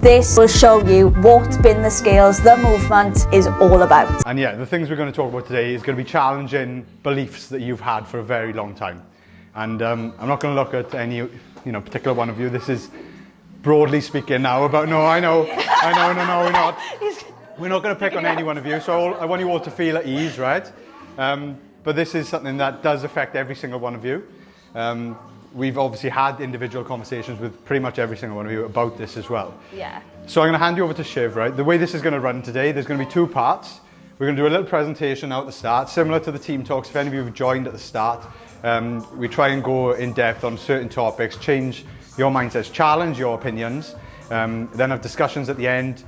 This will show you what Bin the Scales, the movement, is all about. And yeah, the things we're going to talk about today is going to be challenging beliefs that you've had for a very long time. And I'm not going to look at any particular one of you. This is broadly speaking now about, no, we're not. We're not going to pick on any one of you, so I want you all to feel at ease, right? But this is something that does affect every single one of you. We've obviously had individual conversations with pretty much every single one of you about this as well. Yeah. So I'm going to hand you over to Shiv, right? The way this is going to run today, there's going to be two parts. We're going to do a little presentation now at the start, similar to the team talks. If any of you have joined at the start, we try and go in depth on certain topics, change your mindsets, challenge your opinions, then have discussions at the end.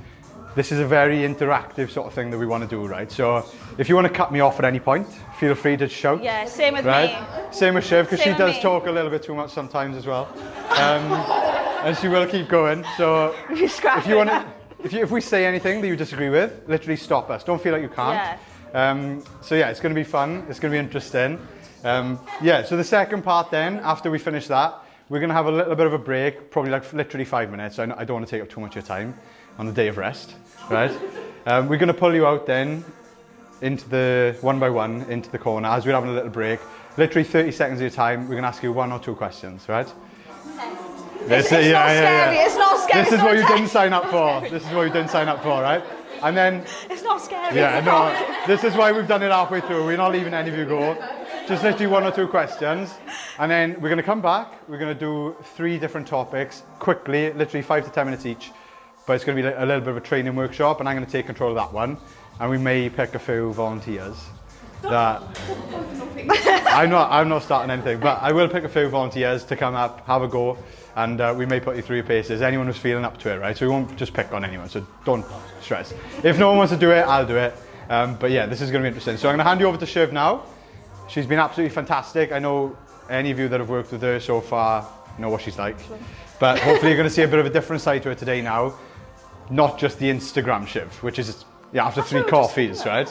This is a very interactive sort of thing that we want to do, right? So if you want to cut me off at any point, feel free to shout. Yeah, same with me. Same with Shiv, because she does talk a little bit too much sometimes as well. And she will keep going. So if we say anything that you disagree with, literally stop us. Don't feel like you can't. Yeah. So yeah, it's going to be fun. It's going to be interesting. So the second part then, after we finish that, we're going to have a little bit of a break, probably like literally 5 minutes. I don't want to take up too much of your time on the day of rest, right? We're going to pull you out then into the one by one into the corner as we're having a little break. Literally 30 seconds of your time. We're going to ask you 1 or 2 questions, right? It's not scary. It's not scary. This is what you didn't sign up for. This is what you didn't sign up for, right? And then it's not scary. Yeah, no. This is why we've done it halfway through. We're not leaving any of you go. Just literally 1 or 2 questions, and then we're going to come back. We're going to do 3 different topics quickly, literally 5 to 10 minutes each. But it's going to be a little bit of a training workshop, and I'm going to take control of that one. And we may pick a few volunteers. That I'm not starting anything, but I will pick a few volunteers to come up, have a go, and we may put you through your paces. Anyone who's feeling up to it, right? So we won't just pick on anyone. So don't stress. If no one wants to do it, I'll do it. But yeah, this is going to be interesting. So I'm going to hand you over to Shiv now. She's been absolutely fantastic. I know any of you that have worked with her so far know what she's like. But hopefully you're going to see a bit of a different side to her today now. Not just the Instagram Shiv, which is after 3 coffees, right?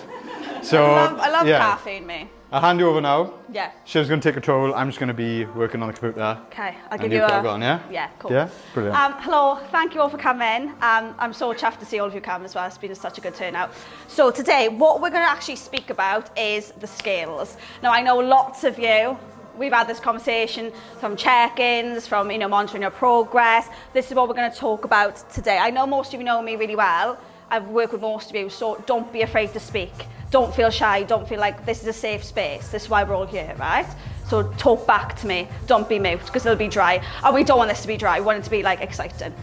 So I love caffeine, me. I'll hand you over now. Yeah. Shiv's going to take control. I'm just going to be working on the computer. Okay, I'll give you a... on, yeah? Yeah, cool. Yeah, brilliant. Hello, thank you all for coming. I'm so chuffed to see all of you come as well. It's been such a good turnout. So today, what we're going to actually speak about is the scales. Now, I know lots of you, we've had this conversation from check-ins, from monitoring your progress. This is what we're going to talk about today. I know most of you know me really well. I've worked with most of you, so don't be afraid to speak. Don't feel shy. Don't feel like this is a safe space. This is why we're all here, right? So talk back to me. Don't be mute, because it'll be dry. And we don't want this to be dry. We want it to be like exciting.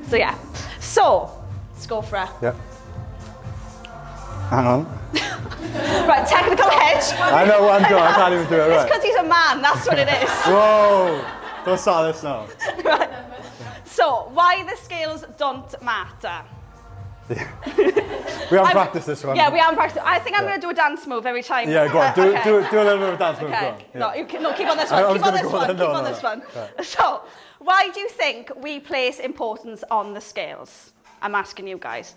So yeah. So let's go for it. Yeah. Hang on. Right, technical hitch. I know what I'm doing. I can't even do it right. It's because he's a man. That's what it is. Whoa! Don't start this now. Right. So why the scales don't matter. We haven't practiced this one. Yeah, we haven't practiced. I think I'm going to do a dance move every time. Yeah, go on. Do a little bit of a dance move. Okay. Go on. Yeah. No, keep on this one. Keep on this one. Right. So, why do you think we place importance on the scales? I'm asking you guys.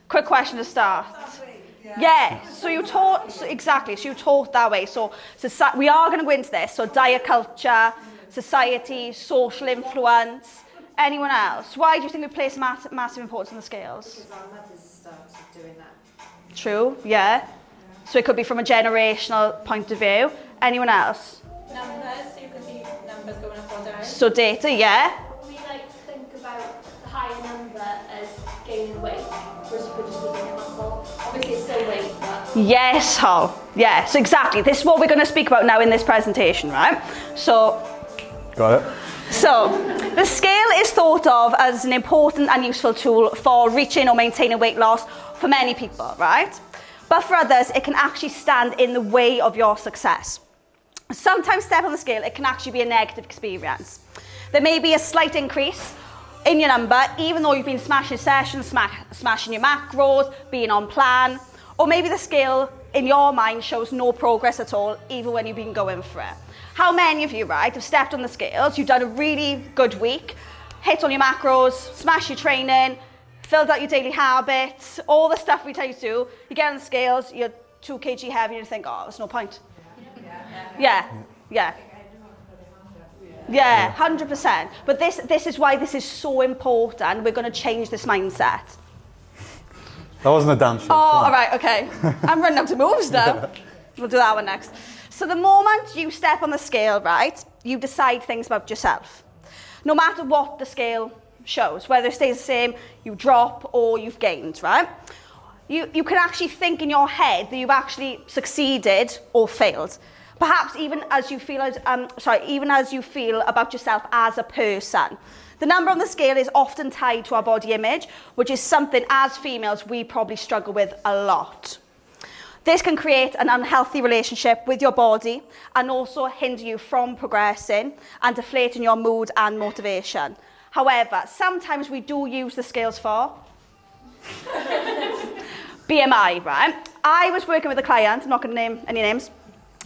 Quick question to start. Yeah. So you taught So you taught that way. So we are going to go into this. So diet culture, society, social influence. Anyone else? Why do you think we place massive importance on the scales? Because our mothers started doing that. True, yeah. So it could be from a generational point of view. Anyone else? Numbers, so you can see numbers going up or down. So data, yeah. We like to think about the higher number as gaining weight versus losing muscle. Obviously it's still weight, but... Yes, Hal. Yes, exactly. This is what we're going to speak about now in this presentation, right? So... Got it. So, the scale is thought of as an important and useful tool for reaching or maintaining weight loss for many people, right? But for others, it can actually stand in the way of your success. Sometimes step on the scale, it can actually be a negative experience. There may be a slight increase in your number, even though you've been smashing sessions, smashing your macros, being on plan, or maybe the scale in your mind shows no progress at all, even when you've been going for it. How many of you, right, have stepped on the scales, you've done a really good week, hit all your macros, smashed your training, filled out your daily habits, all the stuff we tell you to do, you get on the scales, you're 2 kg heavy, and you think, oh, there's no point. Yeah. Yeah, 100%. But this is why this is so important. We're going to change this mindset. That wasn't a dance show. Oh, all right, okay. I'm running out of moves now. We'll do that one next. So the moment you step on the scale, right, you decide things about yourself. No matter what the scale shows, whether it stays the same, you drop or you've gained, right? You can actually think in your head that you've actually succeeded or failed. Perhaps even as you feel about yourself as a person. The number on the scale is often tied to our body image, which is something as females we probably struggle with a lot. This can create an unhealthy relationship with your body and also hinder you from progressing and deflating your mood and motivation. However, sometimes we do use the scales for BMI, right? I was working with a client, I'm not going to name any names,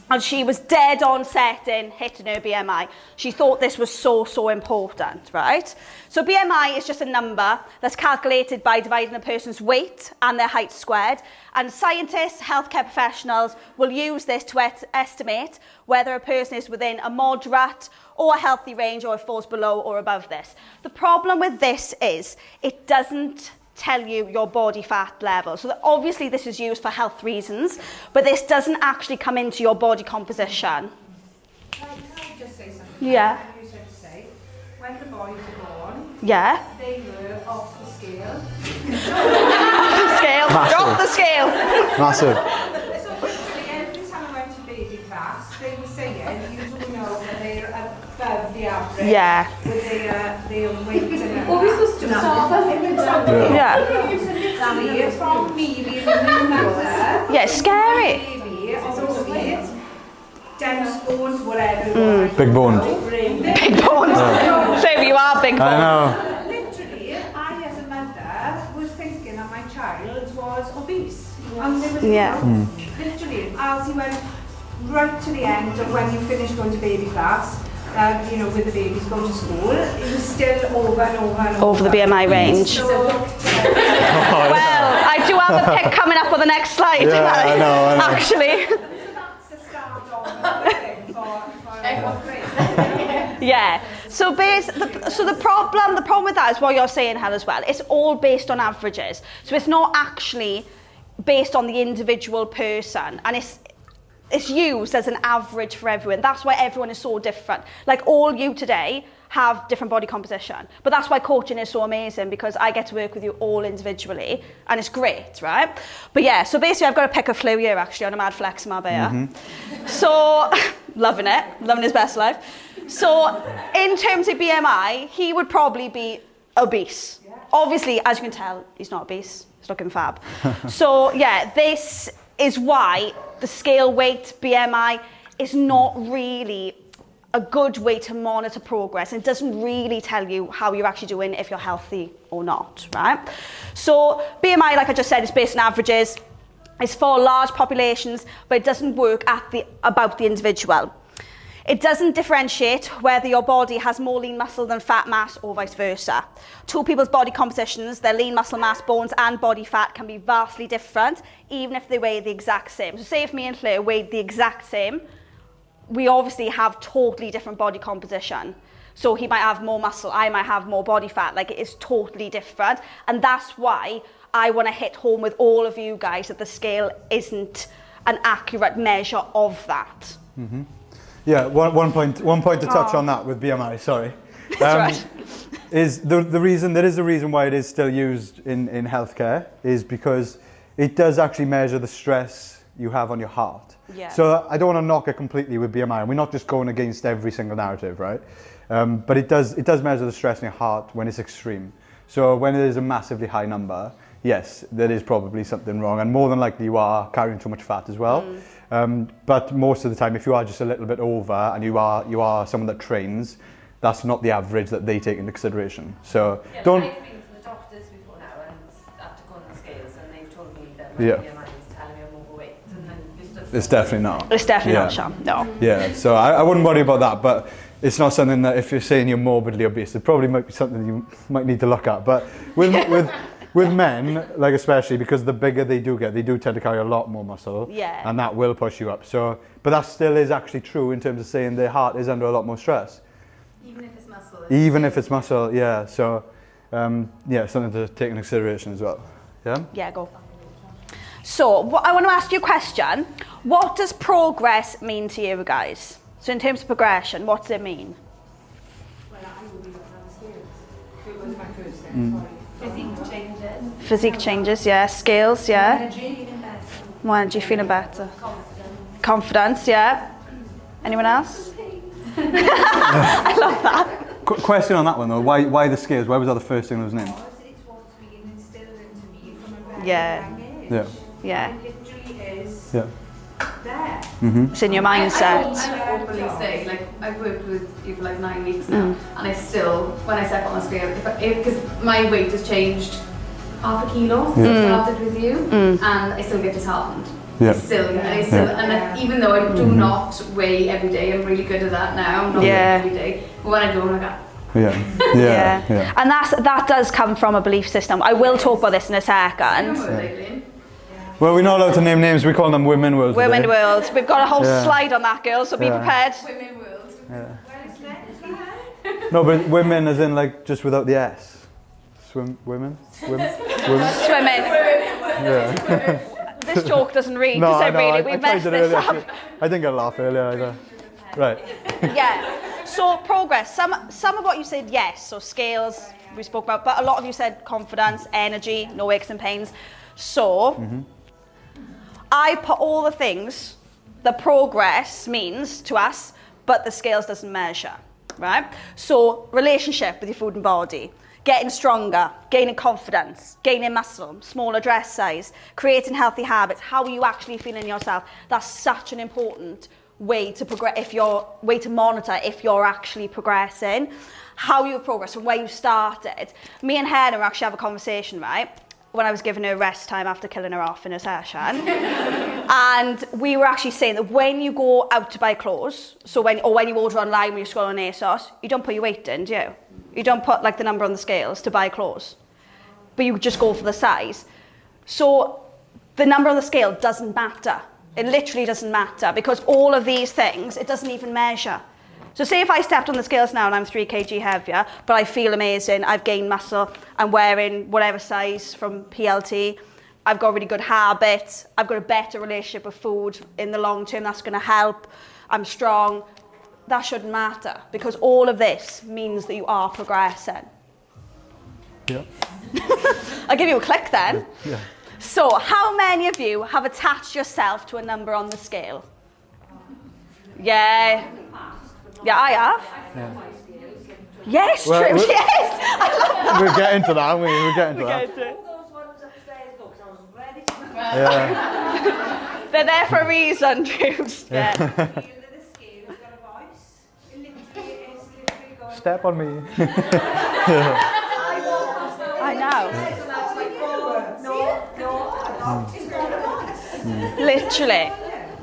and she was dead on setting, hitting her BMI. She thought this was so important, right? So BMI is just a number that's calculated by dividing a person's weight and their height squared. And scientists, healthcare professionals will use this to estimate whether a person is within a moderate or a healthy range or falls below or above this. The problem with this is it doesn't tell you your body fat level. So obviously this is used for health reasons, but this doesn't actually come into your body composition. Can I just say something? Yeah. You said to say, when the boys were born, Yeah. they were off the scale. Scale. Drop the scale. Massive. So literally every time I went to baby class, they were saying, you do know that they're above the average. Yeah. With their weight and What are we supposed to do? Yeah. Literally, from me being a new mother, Yeah, it's scary. baby, obviously, dense bones, whatever it was. Big bone. Big bones. Baby, you are big I bones. know. Literally, I as a mother was thinking that my child was obese. And there was Yeah. literally, as he went right to the end of when you finished going to baby class, with the babies going to school, it was still over and over and over. Over the BMI range. So, Well, I do have a pic coming up on the next slide. Yeah, I know. Actually. so that's the start of the thing for Yeah. So the problem with that is what you're saying, Hel, as well. It's all based on averages. So it's not actually based on the individual person, and it's used as an average for everyone. That's why everyone is so different. Like all you today have different body composition. But that's why coaching is so amazing, because I get to work with you all individually and it's great, right? But yeah, so basically I've got a pic of Llew here actually on a mad flex in Marbella. So, loving it, loving his best life. So in terms of BMI, he would probably be obese. Obviously, as you can tell, he's not obese, he's looking fab. So yeah, this is why the scale weight BMI is not really a good way to monitor progress. It doesn't really tell you how you're actually doing, if you're healthy or not, right? So BMI, like I just said, is based on averages. It's for large populations, but it doesn't work about the individual. It doesn't differentiate whether your body has more lean muscle than fat mass or vice versa. Two people's body compositions, their lean muscle mass, bones and body fat can be vastly different, even if they weigh the exact same. So say if me and Llew weighed the exact same, we obviously have totally different body composition. So he might have more muscle, I might have more body fat, like it is totally different. And that's why I want to hit home with all of you guys that the scale isn't an accurate measure of that. Mm-hmm. Yeah, one point to touch on that with BMI, sorry. Right. Is there is a reason why it is still used in healthcare, is because it does actually measure the stress you have on your heart. Yeah. So I don't want to knock it completely with BMI, and we're not just going against every single narrative, right? But it does measure the stress in your heart when it's extreme. So when it is a massively high number, yes, there is probably something wrong, and more than likely you are carrying too much fat as well. But most of the time, if you are just a little bit over and you are someone that trains, that's not the average that they take into consideration. So yeah, don't. I've been to the doctors before now and after going on the scales, and they've told me that my Yeah. BMI is telling me I'm overweight, and then It's definitely not. It's definitely Yeah. not, Sean, no. Yeah, so I wouldn't worry about that, but it's not something that if you're saying you're morbidly obese, it probably might be something you might need to look at. But with men, like especially because the bigger they do get, they do tend to carry a lot more muscle, Yeah. and that will push you up. So, but that still is actually true in terms of saying their heart is under a lot more stress. Even if it's muscle. Even if it's muscle, yeah. So, yeah, something to take into consideration as well. Yeah? Yeah, go. So, I want to ask you a question. What does progress mean to you guys? So in terms of progression, what does it mean? Well, I will be on the scales. So it was my first step, Physique changes. Physique changes, yeah. Skills, yeah. Energy, feeling better. More energy, feeling better. Confidence. Confidence, yeah. Anyone else? I love that. Question on that one though, why the scales? Why was that the first thing that was named? It's what's being instilled into me from a very Yeah. young age. Yeah. Yeah. It literally is Yeah. there. It's in your mindset. I openly say, like, I've worked with you for like 9 weeks now, and I still, when I step on the scale, because my weight has changed half a kilo since I started with you, and I still get disheartened. Yeah. And even though I do not weigh every day, I'm really good at that now. I'm not Yeah. weighing every day. But when I do, I'm like, ah. Yeah. And that does come from a belief system. I will talk about this in a second. Well, we're not allowed to name names. We call them women worlds. Women today. world. We've got a whole Yeah. slide on that, girls, so be Yeah. prepared. Women world. Well, it's men as well. No, but women as in like just without the S. Women? Women? Swimming. Yeah. This joke doesn't read, No, does I it know. really? I We tried messed it this earlier. up. I didn't get a laugh earlier either. Right. Yeah. So progress. Some of what you said, yes. So scales we spoke about, but a lot of you said confidence, energy, no aches and pains. So I put all the things the progress means to us, but the scales doesn't measure, right? So relationship with your food and body, getting stronger, gaining confidence, gaining muscle, smaller dress size, creating healthy habits, how are you actually feeling yourself? That's such an important way to progress, way to monitor if you're actually progressing, how you progress from where you started. Me and Hannah actually have a conversation, right? When I was giving her rest time after killing her off in a session. And we were actually saying that when you go out to buy clothes, so when you order online, when you scroll on ASOS, you don't put your weight in, do you? You don't put like the number on the scales to buy clothes, but you just go for the size. So the number on the scale doesn't matter. It literally doesn't matter because all of these things, it doesn't even measure. So say if I stepped on the scales now and I'm 3 kg heavier, but I feel amazing, I've gained muscle, I'm wearing whatever size from PLT, I've got really good habits, I've got a better relationship with food in the long term, that's going to help, I'm strong, that shouldn't matter because all of this means that you are progressing. Yeah. I'll give you a click then. Yeah. So how many of you have attached yourself to a number on the scale? Yeah. Yeah, I have. Yeah. Yes, Well, true. we're- Yes. I love that. We'll get into that, aren't we? We'll get into that. Those ones upstairs, though, 'cause I was ready to Yeah. They're there for a reason, Drews. Yeah. feel that the scale's got a voice. It literally is literally going. Step on me. I know. So that's like, oh, no, it's going on. Literally.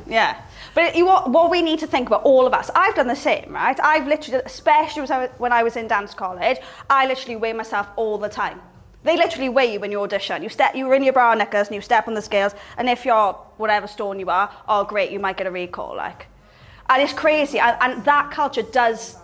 Yeah. But what we need to think about, all of us, I've done the same, right? I've literally, especially when I was in dance college, I literally weigh myself all the time. They literally weigh you when you audition. You're in your bra knickers and you step on the scales, and if you're whatever stone you are, oh great, you might get a recall, like. And it's crazy, and that culture does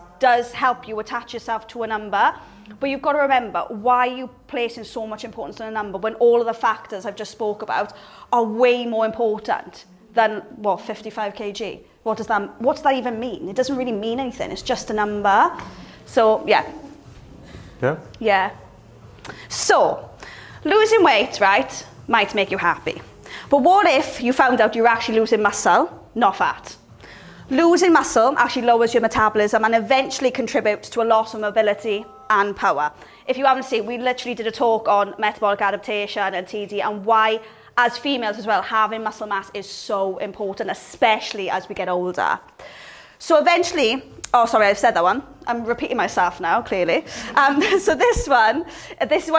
help you attach yourself to a number, but you've got to remember, why are you placing so much importance on a number when all of the factors I've just spoke about are way more important than, 55 kg? What's that even mean? It doesn't really mean anything, it's just a number. So, yeah. Yeah. Yeah. So, losing weight, right, might make you happy. But what if you found out you're actually losing muscle, not fat? Losing muscle actually lowers your metabolism and eventually contributes to a loss of mobility and power. If you haven't seen, we literally did a talk on metabolic adaptation and TD and why, as females as well, having muscle mass is so important, especially as we get older. So eventually, oh sorry, I've said that one. I'm repeating myself now, clearly. So this is one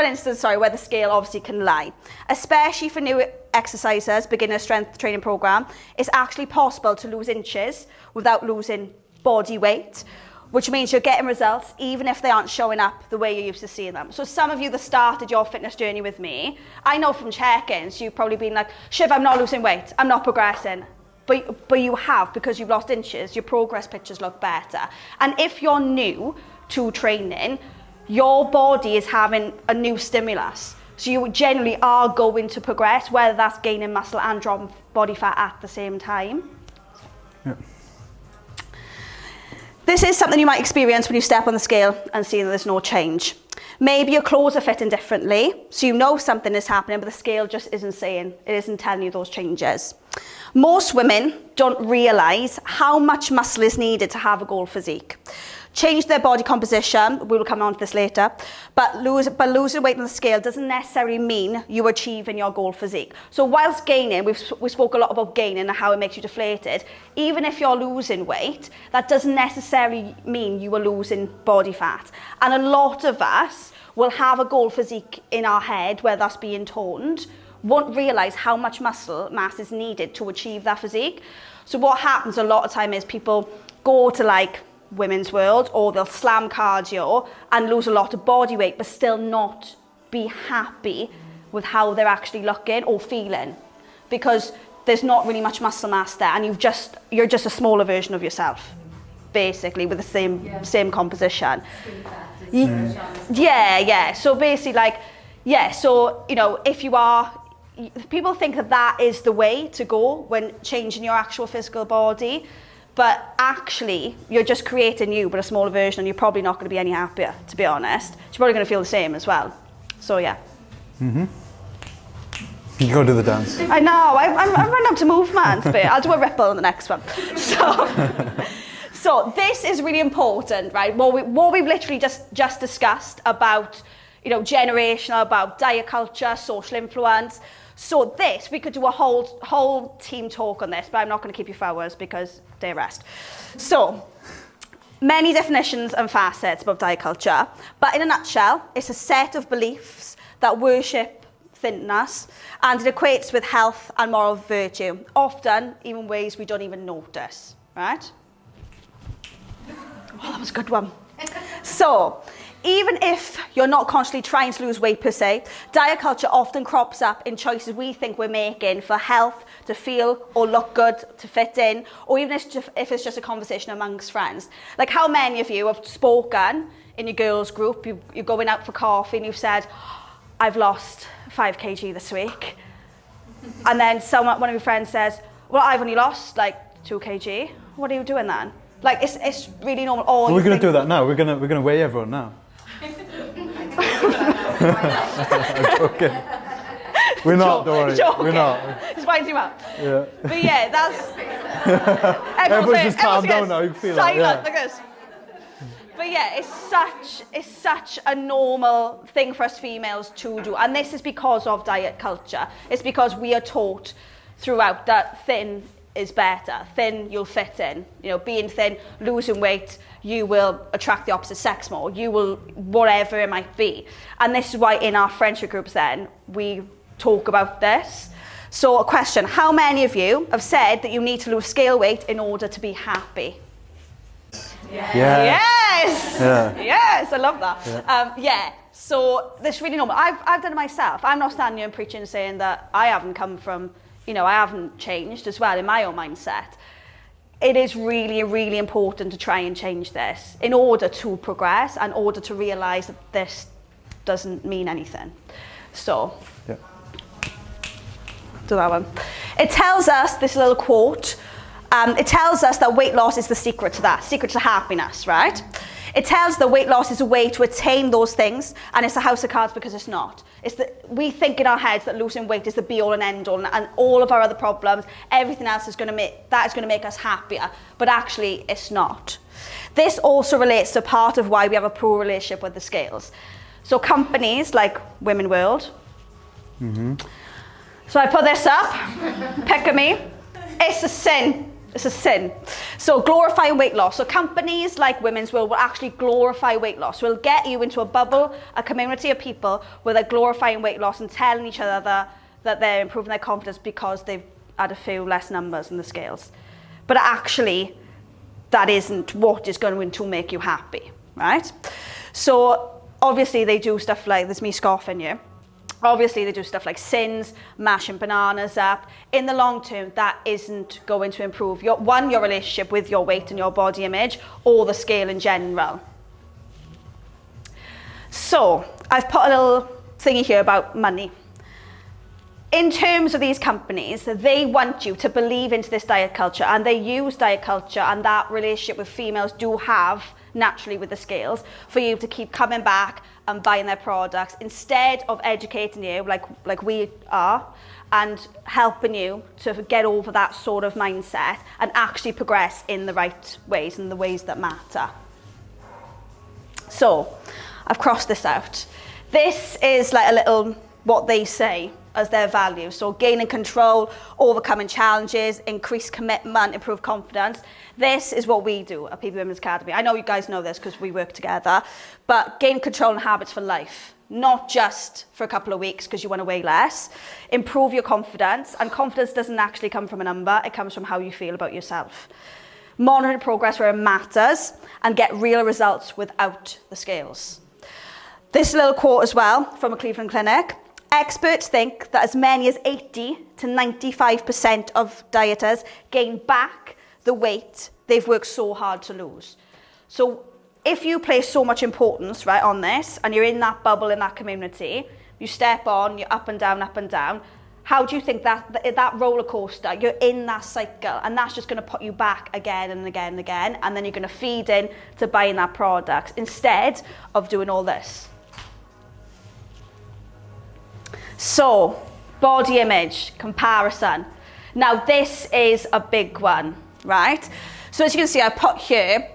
instance, where the scale obviously can lie. Especially for new exercisers, beginner strength training program, it's actually possible to lose inches without losing body weight, which means you're getting results even if they aren't showing up the way you're used to seeing them. So some of you that started your fitness journey with me, I know from check-ins, you've probably been like, Shiv, I'm not losing weight, I'm not progressing. but you have, because you've lost inches, your progress pictures look better. And if you're new to training, your body is having a new stimulus. So you generally are going to progress, whether that's gaining muscle and dropping body fat at the same time. Yeah. This is something you might experience when you step on the scale and see that there's no change. Maybe your clothes are fitting differently, so you know something is happening, but the scale just isn't saying, it isn't telling you those changes. Most women don't realise how much muscle is needed to have a goal physique. Change their body composition, we will come on to this later, but losing weight on the scale doesn't necessarily mean you're achieving your goal physique. So whilst gaining, we spoke a lot about gaining and how it makes you deflated. Even if you're losing weight, that doesn't necessarily mean you are losing body fat. And a lot of us will have a goal physique in our head where that's being toned, won't realise how much muscle mass is needed to achieve that physique. So what happens a lot of time is people go to like Women's World, or they'll slam cardio and lose a lot of body weight but still not be happy with how they're actually looking or feeling, because there's not really much muscle mass there, and you're just a smaller version of yourself, basically, with the same composition. Yeah. So basically, so you know, if you are, people think that is the way to go when changing your actual physical body. But actually, you're just creating you, but a smaller version, and you're probably not going to be any happier, to be honest. You're probably going to feel the same as well. So, yeah. You go do the dance. I know. I'm running up to movements, but I'll do a ripple in the next one. So this is really important, right? What we've literally just discussed about, you know, generational, about diet culture, social influence. So this, we could do a whole team talk on this, but I'm not going to keep you for hours because day rest. So, many definitions and facets about diet culture, but in a nutshell, it's a set of beliefs that worship thinness, and it equates with health and moral virtue, often even ways we don't even notice, right? Oh, that was a good one. So, even if you're not consciously trying to lose weight per se, diet culture often crops up in choices we think we're making for health, to feel or look good, to fit in, or even if it's just a conversation amongst friends. Like, how many of you have spoken in your girls group, you're going out for coffee and you've said, I've lost 5 kg this week. And then one of your friends says, well, I've only lost like 2 kg. What are you doing then? Like, it's really normal. Well, we're going to do that now. We're going to weigh everyone now. I'm joking. We're not, don't worry. Joking. We're not. Just wind you up. Yeah. But yeah, that's... Everyone's just calmed down now, you can feel silent, that. Look at this. But yeah, it's such a normal thing for us females to do. And this is because of diet culture. It's because we are taught throughout that thin is better. Thin, you'll fit in. You know, being thin, losing weight, you will attract the opposite sex more. You will, whatever it might be. And this is why in our friendship groups then, we talk about this. So a question, how many of you have said that you need to lose scale weight in order to be happy? Yeah. Yes! Yeah. Yes, I love that. Yeah. So this is really normal. I've done it myself. I'm not standing here and preaching and saying that I haven't come from, you know, I haven't changed as well in my own mindset. It is really, really important to try and change this in order to progress and in order to realise that this doesn't mean anything. So, Yeah. do that one. It tells us, this little quote, it tells us that weight loss is the secret to that, secret to happiness, right? It tells that weight loss is a way to attain those things, and it's a house of cards because it's not. We think in our heads that losing weight is the be all and end all, and all of our other problems, everything else is going to make us happier, but actually it's not. This also relates to part of why we have a poor relationship with the scales. So companies like Women's World. So I put this up, pick at me. It's a sin. It's a sin. So glorifying weight loss. So companies like Women's World will actually glorify weight loss. Will get you into a bubble, a community of people where they're glorifying weight loss and telling each other that they're improving their confidence because they've had a few less numbers in the scales. But actually, that isn't what is going to make you happy, right? So obviously they do stuff like, there's me scoffing you. Obviously, they do stuff like sins, mashing bananas up. In the long term, that isn't going to improve your relationship with your weight and your body image, or the scale in general. So, I've put a little thingy here about money. In terms of these companies, they want you to believe into this diet culture, and they use diet culture and that relationship with females do have naturally with the scales for you to keep coming back and buying their products instead of educating you like we are and helping you to get over that sort of mindset and actually progress in the right ways and the ways that matter. So I've crossed this out. This is like a little what they say as their values. So gaining control, overcoming challenges, increased commitment, improved confidence. This is what we do at PP Women's Academy. I know you guys know this because we work together, but gain control and habits for life, not just for a couple of weeks because you want to weigh less. Improve your confidence, and confidence doesn't actually come from a number, it comes from how you feel about yourself. Monitor progress where it matters and get real results without the scales. This little quote as well from a Cleveland clinic. Experts think that as many as 80 to 95% of dieters gain back the weight they've worked so hard to lose. So if you place so much importance, right, on this, and you're in that bubble, in that community, you step on, you're up and down, how do you think that roller coaster, you're in that cycle, and that's just going to put you back again and again and again, and then you're going to feed in to buying that product instead of doing all this. So, body image, comparison. Now this is a big one, right? So as you can see, I put here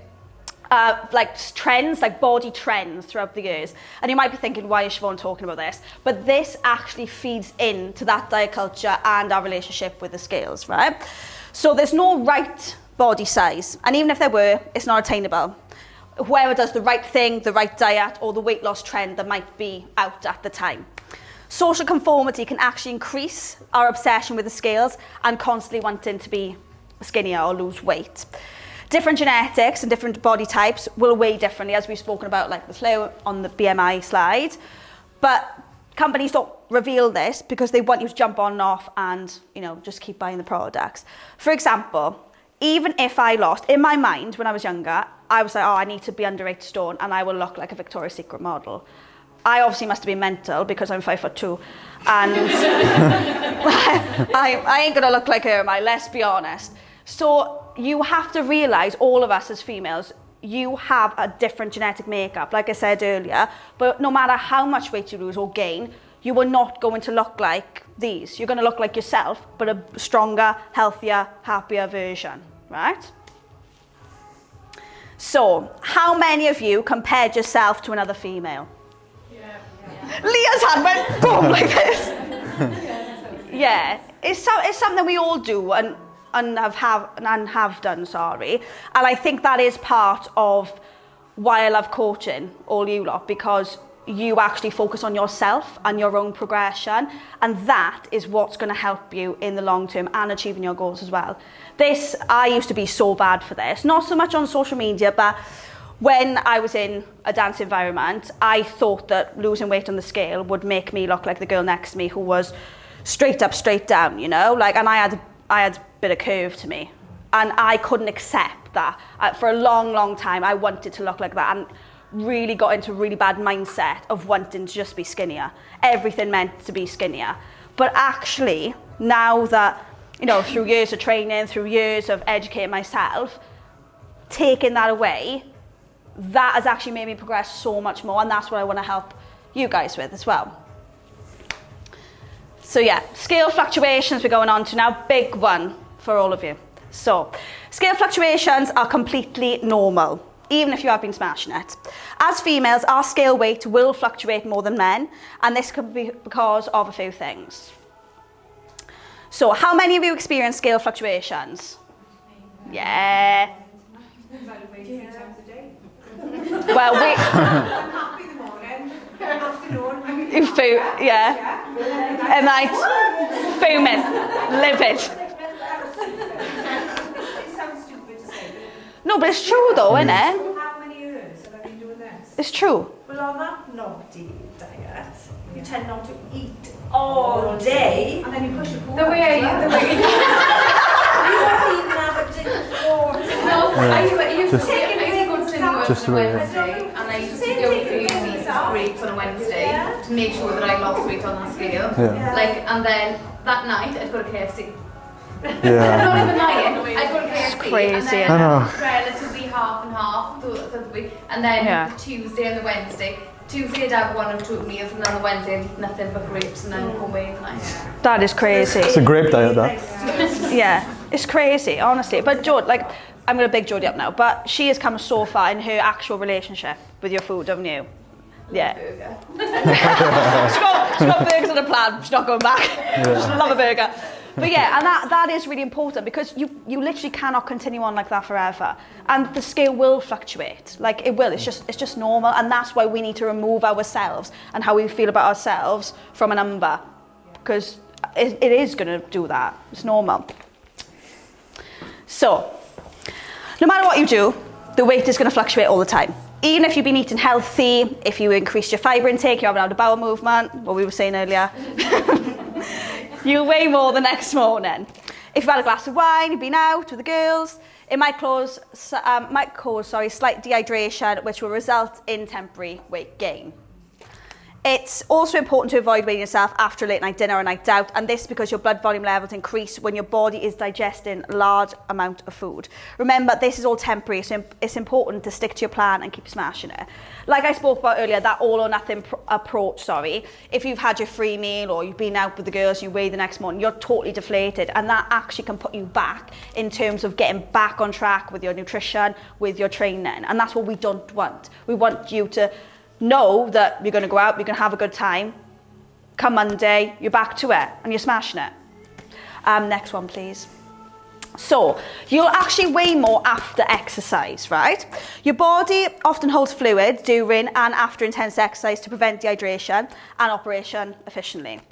like trends, like body trends throughout the years. And you might be thinking, why is Siobhan talking about this? But this actually feeds into that diet culture and our relationship with the scales, right? So there's no right body size. And even if there were, it's not attainable. Whoever does the right thing, the right diet, or the weight loss trend that might be out at the time. Social conformity can actually increase our obsession with the scales and constantly wanting to be skinnier or lose weight. Different genetics and different body types will weigh differently, as we've spoken about, like with Llew on the BMI slide. But companies don't reveal this because they want you to jump on and off and, you know, just keep buying the products. For example, even if I lost, in my mind when I was younger, I was like, oh, I need to be under 8 stone and I will look like a Victoria's Secret model. I obviously must have been mental because I'm 5'2", and I ain't gonna look like her, am I? Let's be honest. So you have to realise, all of us as females, you have a different genetic makeup, like I said earlier, but no matter how much weight you lose or gain, you are not going to look like these. You're gonna look like yourself, but a stronger, healthier, happier version, right? So, how many of you compared yourself to another female? Leah's hand went boom like this. Yeah, it's something we all do and have done, sorry. And I think that is part of why I love coaching all you lot, because you actually focus on yourself and your own progression, and that is what's going to help you in the long term and achieving your goals as well. I used to be so bad for this, not so much on social media, but when I was in a dance environment, I thought that losing weight on the scale would make me look like the girl next to me who was straight up, straight down, you know? Like, and I had a bit of curve to me. And I couldn't accept that. For a long, long time, I wanted to look like that and really got into a really bad mindset of wanting to just be skinnier. Everything meant to be skinnier. But actually, now that, you know, through years of training, through years of educating myself, taking that away, that has actually made me progress so much more, and that's what I want to help you guys with as well. So yeah, scale fluctuations we're going on to now, big one for all of you. So, scale fluctuations are completely normal, even if you have been smashing it. As females, our scale weight will fluctuate more than men, and this could be because of a few things. So, how many of you experience scale fluctuations? Yeah. Well, I'm happy in the morning, afternoon, you yeah. At night, fuming, livid. It sounds stupid to say. No, but it's true though, isn't it? How many years have I been doing this? It's true. Well, on that naughty diet, you tend not to eat all day. And then you push your The way I eat, the way You don't even have a drink of water. No, I used to go to work Just on the a way, yeah. Wednesday, and I used to go through these breaks on a Wednesday to make sure that I lost weight on that scale. Yeah. Like, and then that night I'd go to KFC. I'm Yeah. not even lying. I'd go to KFC crazy, and then I know. relatively half and half throughout the week, and then Yeah. the Tuesday and the Wednesday. Tuesday I'd have 1 or 2 meals, and then on the Wednesday I'd eat nothing but grapes, and then go away the night. That is crazy. It's a grape diet, that. Yeah, it's crazy, honestly. But Jod, like, I'm going to big Jodie up now, but she has come so far in her actual relationship with your food, haven't you? Yeah. Burger. She's got burgers on a plan. She's not going back. She love a burger. But yeah, and that is really important because you literally cannot continue on like that forever. And the scale will fluctuate. Like it will. It's just normal. And that's why we need to remove ourselves and how we feel about ourselves from a number. Because it is going to do that. It's normal. So, no matter what you do, the weight is going to fluctuate all the time. Even if you've been eating healthy, if you increase your fibre intake, you haven't had a bowel movement, what we were saying earlier, you'll weigh more the next morning. If you've had a glass of wine, you've been out with the girls, it might cause slight dehydration, which will result in temporary weight gain. It's also important to avoid weighing yourself after a late night dinner or a night out, and this because your blood volume levels increase when your body is digesting a large amount of food. Remember, this is all temporary, so it's important to stick to your plan and keep smashing it. Like I spoke about earlier, that all or nothing approach, if you've had your free meal or you've been out with the girls, you weigh the next morning, you're totally deflated, and that actually can put you back in terms of getting back on track with your nutrition, with your training, and that's what we don't want. We want you to know that you're going to go out, you're going to have a good time. Come Monday, you're back to it and you're smashing it. Next one, please. So, you'll actually weigh more after exercise, right? Your body often holds fluid during and after intense exercise to prevent dehydration and operation efficiently.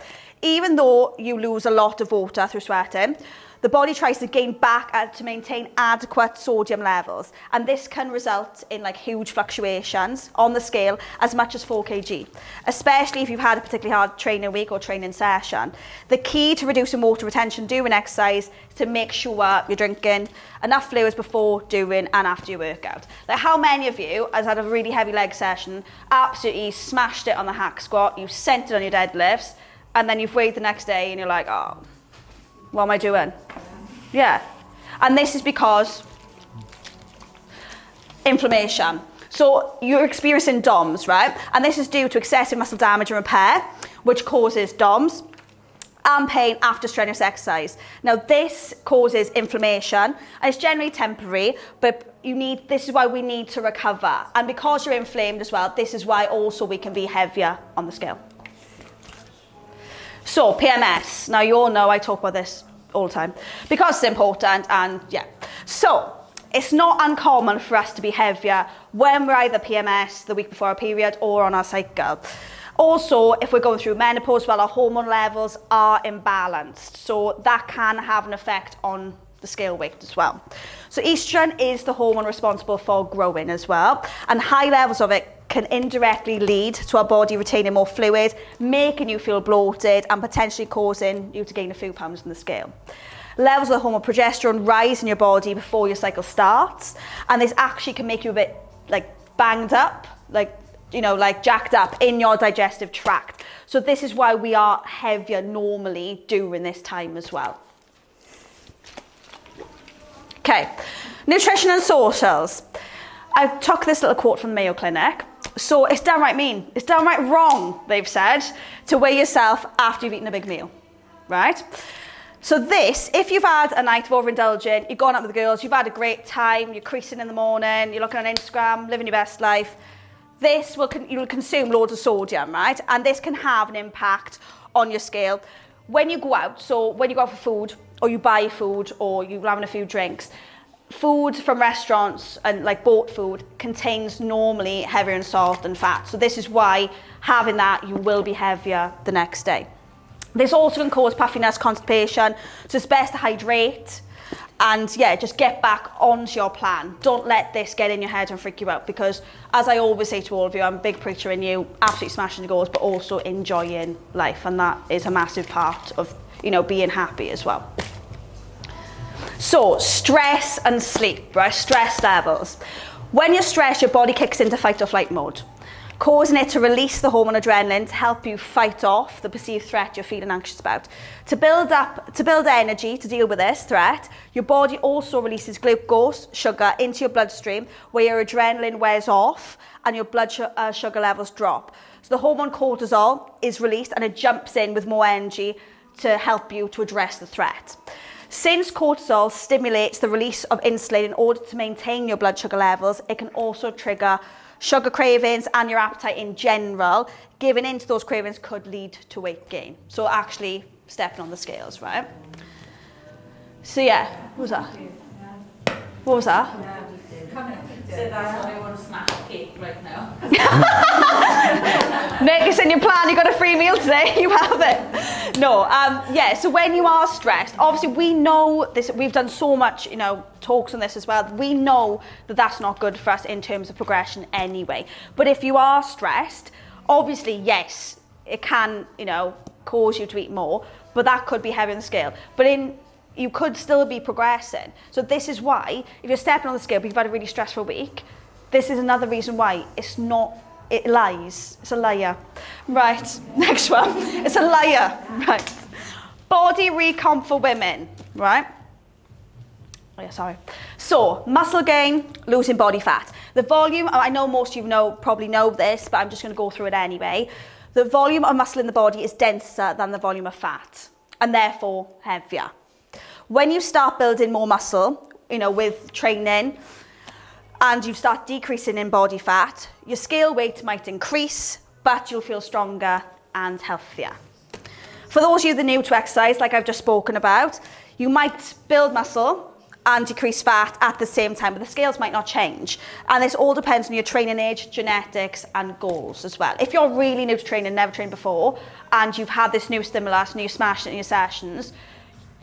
Even though you lose a lot of water through sweating, the body tries to gain back to maintain adequate sodium levels, and this can result in like huge fluctuations on the scale as much as 4 kg, especially if you've had a particularly hard training week or training session. The key to reducing water retention during exercise is to make sure you're drinking enough fluids before, during and after your workout. Like how many of you has had a really heavy leg session, absolutely smashed it on the hack squat, you sent it on your deadlifts, and then you've weighed the next day and you're like, oh, what am I doing? Yeah. And this is because inflammation. So you're experiencing DOMS, right? And this is due to excessive muscle damage and repair, which causes DOMS and pain after strenuous exercise. Now this causes inflammation, and it's generally temporary, but this is why we need to recover. And because you're inflamed as well, this is why also we can be heavier on the scale. So, PMS. Now, you all know I talk about this all the time because it's important, and yeah. So, it's not uncommon for us to be heavier when we're either PMS, the week before our period, or on our cycle. Also, if we're going through menopause, well, our hormone levels are imbalanced. So, that can have an effect on the scale weight as well. So, estrogen is the hormone responsible for growing as well, and high levels of it can indirectly lead to our body retaining more fluid, making you feel bloated and potentially causing you to gain a few pounds on the scale. Levels of the hormone progesterone rise in your body before your cycle starts, and this actually can make you a bit like banged up, like jacked up in your digestive tract. So this is why we are heavier normally during this time as well. Okay, nutrition and socials. I took this little quote from the Mayo Clinic. So it's downright mean, it's downright wrong, they've said, to weigh yourself after you've eaten a big meal, right? So this, if you've had a night of overindulging, you've gone out with the girls, you've had a great time, you're creasing in the morning, you're looking on Instagram, living your best life, you'll consume loads of sodium, right? And this can have an impact on your scale. When you go out, so when you go out for food, or you buy food, or you're having a few drinks, food from restaurants and like bought food contains normally heavier in salt and fat. So this is why having that, you will be heavier the next day. This also can cause puffiness, constipation, so it's best to hydrate. And yeah, just get back onto your plan. Don't let this get in your head and freak you out, because as I always say to all of you, I'm a big preacher in you, absolutely smashing the goals, but also enjoying life. And that is a massive part of, you know, being happy as well. So stress and sleep, right? Stress levels. When you're stressed, your body kicks into fight or flight mode, causing it to release the hormone adrenaline to help you fight off the perceived threat you're feeling anxious about. To build energy to deal with this threat, your body also releases glucose, sugar, into your bloodstream, where your adrenaline wears off and your blood sugar levels drop. So the hormone cortisol is released and it jumps in with more energy to help you to address the threat. Since cortisol stimulates the release of insulin in order to maintain your blood sugar levels, it can also trigger sugar cravings and your appetite in general. Giving into those cravings could lead to weight gain. So actually stepping on the scales, right? So yeah, what was that? What was that? So that's why I want to smash a cake right now. Nick, it's in your plan, you got a free meal today, you have it. No, yeah, so when you are stressed, obviously we know this, we've done so much, you know, talks on this as well. We know that that's not good for us in terms of progression anyway. But if you are stressed, obviously, yes, it can, you know, cause you to eat more, but that could be heavy on the scale. But you could still be progressing. So this is why, if you're stepping on the scale but you've had a really stressful week, this is another reason why it lies. It's a liar. Right, next one. It's a liar. Right. Body recomp for women, right? Oh yeah, sorry. So, muscle gain, losing body fat. The volume, I know most of you probably know this, but I'm just going to go through it anyway. The volume of muscle in the body is denser than the volume of fat, and therefore heavier. When you start building more muscle, you know, with training, and you start decreasing in body fat, your scale weight might increase, but you'll feel stronger and healthier. For those of you that are new to exercise, like I've just spoken about, you might build muscle and decrease fat at the same time, but the scales might not change. And this all depends on your training age, genetics, and goals as well. If you're really new to training, never trained before, and you've had this new stimulus and you're smashing it in your sessions,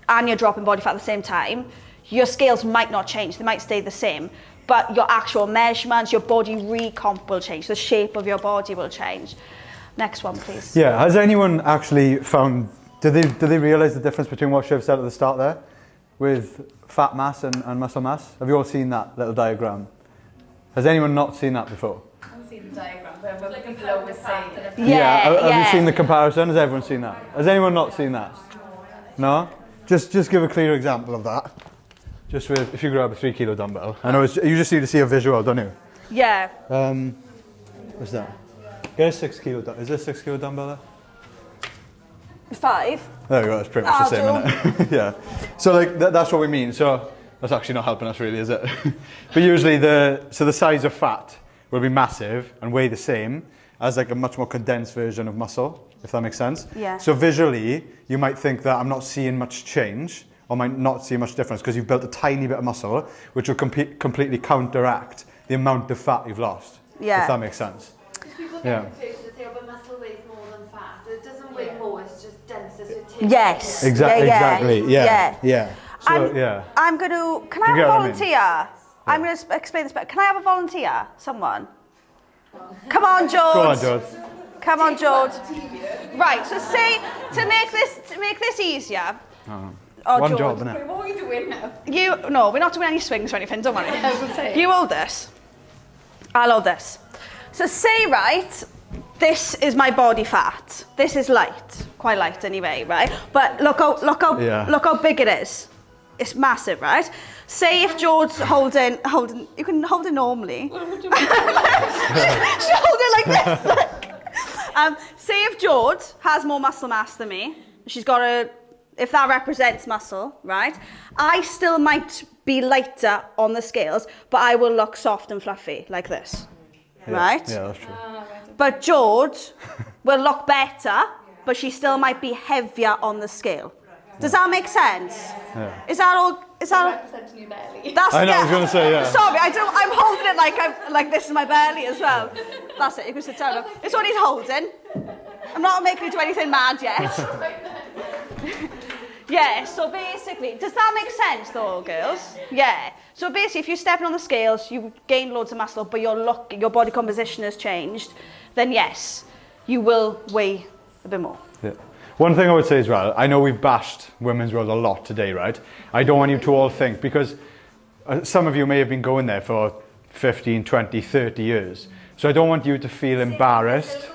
and you're dropping body fat at the same time, your scales might not change. They might stay the same, but your actual measurements, your body recomp will change. The shape of your body will change. Next one, please. Yeah, has anyone actually found, did they realise the difference between what Shiv said at the start there with fat mass and muscle mass? Have you all seen that little diagram? Has anyone not seen that before? I haven't seen the diagram, but like Llew was saying. Have you seen the comparison? Has everyone seen that? Has anyone not seen that? No? Just give a clear example of that. Just with, if you grab a 3 kilo dumbbell. I know you just need to see a visual, don't you? Yeah. What's that? Get a 6 kilo dumbbell. Is there a 6 kilo dumbbell there? 5. There we go, it's pretty much the same, isn't it? Yeah. So like that's what we mean. So that's actually not helping us really, is it? But usually the size of fat will be massive and weigh the same as like a much more condensed version of muscle, if that makes sense. Yeah. So visually, you might think that I'm not seeing much change or might not see much difference because you've built a tiny bit of muscle, which will completely counteract the amount of fat you've lost. Yeah. If that makes sense. People get confused and say, oh, but muscle weighs more than fat. It doesn't weigh more, it's just denser. So it takes Yes. Exactly. Yeah. So, I'm going to, can I have a volunteer? Yeah. I'm going to explain this better. Can I have a volunteer? Someone? Come on, George. Go on, George. Come on, George. Right, so say, to make this easier. One George, job, isn't it? What are we doing now? No, we're not doing any swings or anything, don't worry. I was going to say. You hold this. I'll hold this. So say, right, this is my body fat. This is light, quite light anyway, right? But look how big it is. It's massive, right? Say if George's holding, you can hold it normally. She hold it like this. Say if George has more muscle mass than me, she's got if that represents muscle, right? I still might be lighter on the scales, but I will look soft and fluffy like this, right? Yeah, that's true. But George will look better, but she still might be heavier on the scale. Does that make sense? Yeah. Is that all? Representing your belly. I know, I was going to say, yeah. Sorry, I'm holding it like this is my belly as well. That's it, you can sit down. It's what he's holding. I'm not making you do anything mad yet. Yeah, so basically, does that make sense though, girls? Yeah. So basically, if you're stepping on the scales, you gain loads of muscle, but your body composition has changed, then yes, you will weigh a bit more. Yeah. One thing I would say as well, I know we've bashed women's world a lot today, right? I don't want you to all think, because some of you may have been going there for 15, 20, 30 years. So I don't want you to feel embarrassed.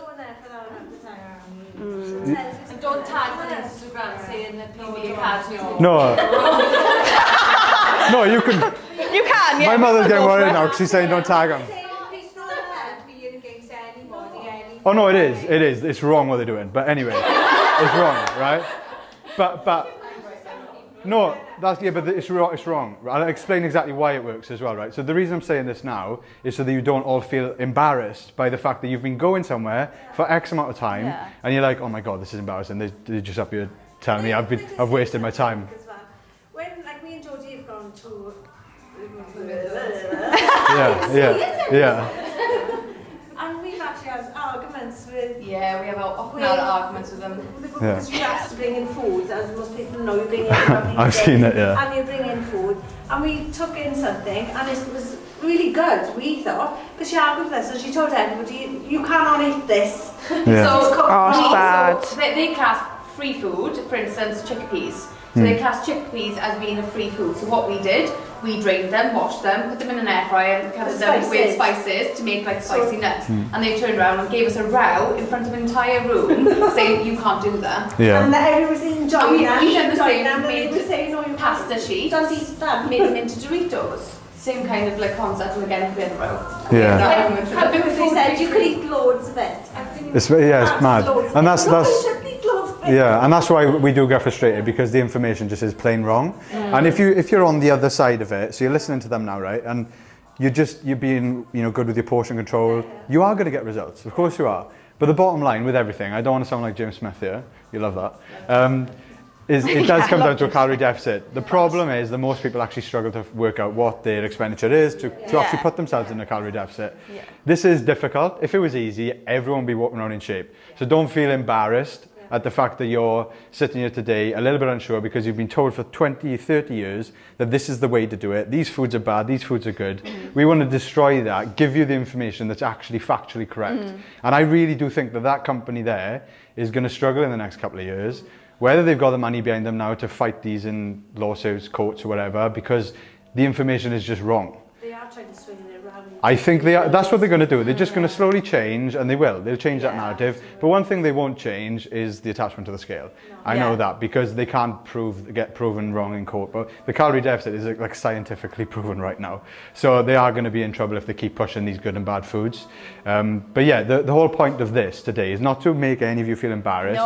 And don't tag on Instagram saying that PB cards. No. No, you can. You can, yeah. My mother's getting worried now because she's saying don't tag them. Oh no, it is. It's wrong what they're doing. But anyway, it's wrong, right? But no, but it's wrong. I'll explain exactly why it works as well, right? So the reason I'm saying this now is so that you don't all feel embarrassed by the fact that you've been going somewhere for X amount of time, and you're like, oh my god, this is embarrassing. They're just up here telling me I've wasted my time. When like me and Georgie have gone to Yeah. and we've actually had arguments with Yeah, we have often had arguments with them. because you have to bring in food, as most people know you bring in I've seen it, yeah. and you bring in food, and we took in something and it was really good, we thought, but she argued with us and she told everybody you cannot eat this. Yeah. So, it's bad. so they class free food, for instance, chickpeas. So they class chickpeas as being a free food. So what we did, we drained them, washed them, put them in an air fryer and kind of them with spices to make like spicy nuts. And they turned around and gave us a row in front of an entire room saying you can't do that. Yeah. And everyone was enjoying that. We did the same. And We they made were saying, no, you pasta can't. sheets, Don't eat them. made them into Doritos. Same kind of like concept, and again, a bit of a row. Yeah. They said you could eat loads of it. It's mad. And that's yeah, and that's why we do get frustrated, because the information just is plain wrong. And if you're on the other side of it, so you're listening to them now, right? And you're being good with your portion control, you are going to get results. Of course you are. But the bottom line with everything, I don't want to sound like James Smith here. You love that. Is it does come down to a calorie deficit. The problem is that most people actually struggle to work out what their expenditure is to actually put themselves in a calorie deficit. Yeah. This is difficult. If it was easy, everyone would be walking around in shape. So don't feel embarrassed at the fact that you're sitting here today a little bit unsure because you've been told for 20, 30 years that this is the way to do it. These foods are bad, these foods are good. We want to destroy that, give you the information that's actually factually correct. And I really do think that company there is going to struggle in the next couple of years, whether they've got the money behind them now to fight these in lawsuits, courts or whatever, because the information is just wrong. They are trying to swing it around. I think that's what they're going to do. They're just going to slowly change, and they'll change that narrative. But one thing they won't change is the attachment to the scale. I know that, because they can't get proven wrong in court. But the calorie deficit is like scientifically proven right now. So they are going to be in trouble if they keep pushing these good and bad foods. But yeah, the whole point of this today is not to make any of you feel embarrassed,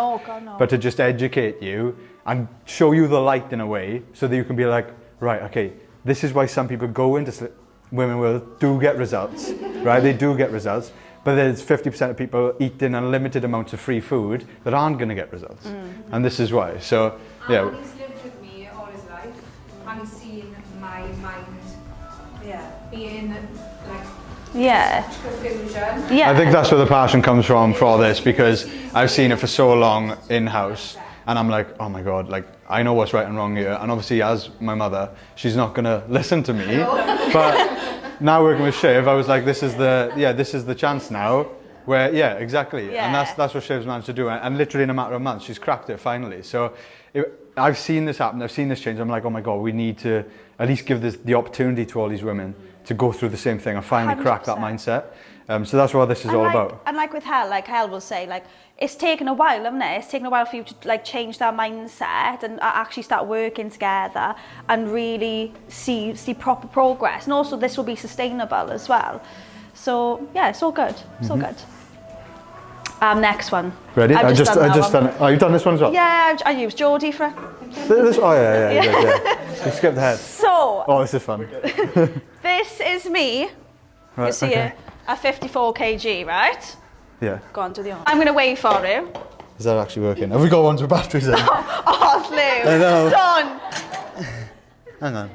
but to just educate you and show you the light in a way, so that you can be like, right, okay, this is why some people go into women will do get results, right? They do get results, but there's 50% of people eating unlimited amounts of free food that aren't going to get results, and this is why. So, yeah. He's lived with me all his life, and he's seen my mind, being like confusion. Yeah. I think that's where the passion comes from for this, because I've seen it for so long in-house, and I'm like, oh my God, like I know what's right and wrong here, and obviously as my mother, she's not going to listen to me, but now working with Shiv, I was like, this is the chance now where, exactly. And that's what Shiv's managed to do. And literally in a matter of months, she's cracked it finally. So I've seen this happen. I've seen this change. I'm like, oh my God, we need to at least give the opportunity to all these women to go through the same thing and finally 100%. Crack that mindset. So that's what this is all about. And like with Hel will say, it's taken a while, hasn't it? It's taken a while for you to change that mindset and actually start working together and really see proper progress. And also this will be sustainable as well. So yeah, it's all good. It's all good. Next one. Ready? I've just done Oh, you've done this one as well? Yeah, I used Geordie for it. You did, You skipped ahead. So. Oh, this is fun. This is me. Right, You see it at 54 kg, right? Yeah. Go on, do the arm. I'm going to wait for you. Is that actually working? Have we got ones with batteries in? Oh, Llew. I know. Done. Hang on.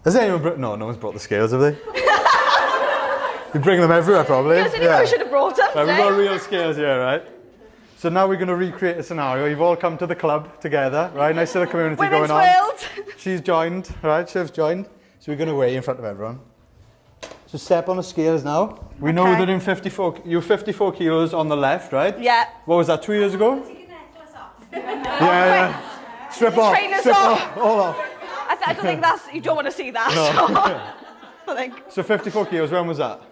Has anyone no one's brought the scales, have they? You bring them everywhere, probably. Yes, I should have brought them. Right, we've got real scales here, right? So now we're going to recreate a scenario. You've all come to the club together, right? Nice little community Women's going on. world. She's joined, right? Shiv's joined. So we're going to weigh in front of everyone. So step on the scales now. We know that in 54, you're 54 kilos on the left, right? Yeah. What was that, 2 years ago? Yeah. Strip off. Trainers Strip off. off. All off. I don't think you don't want to see that. So, I think. So 54 kilos, when was that?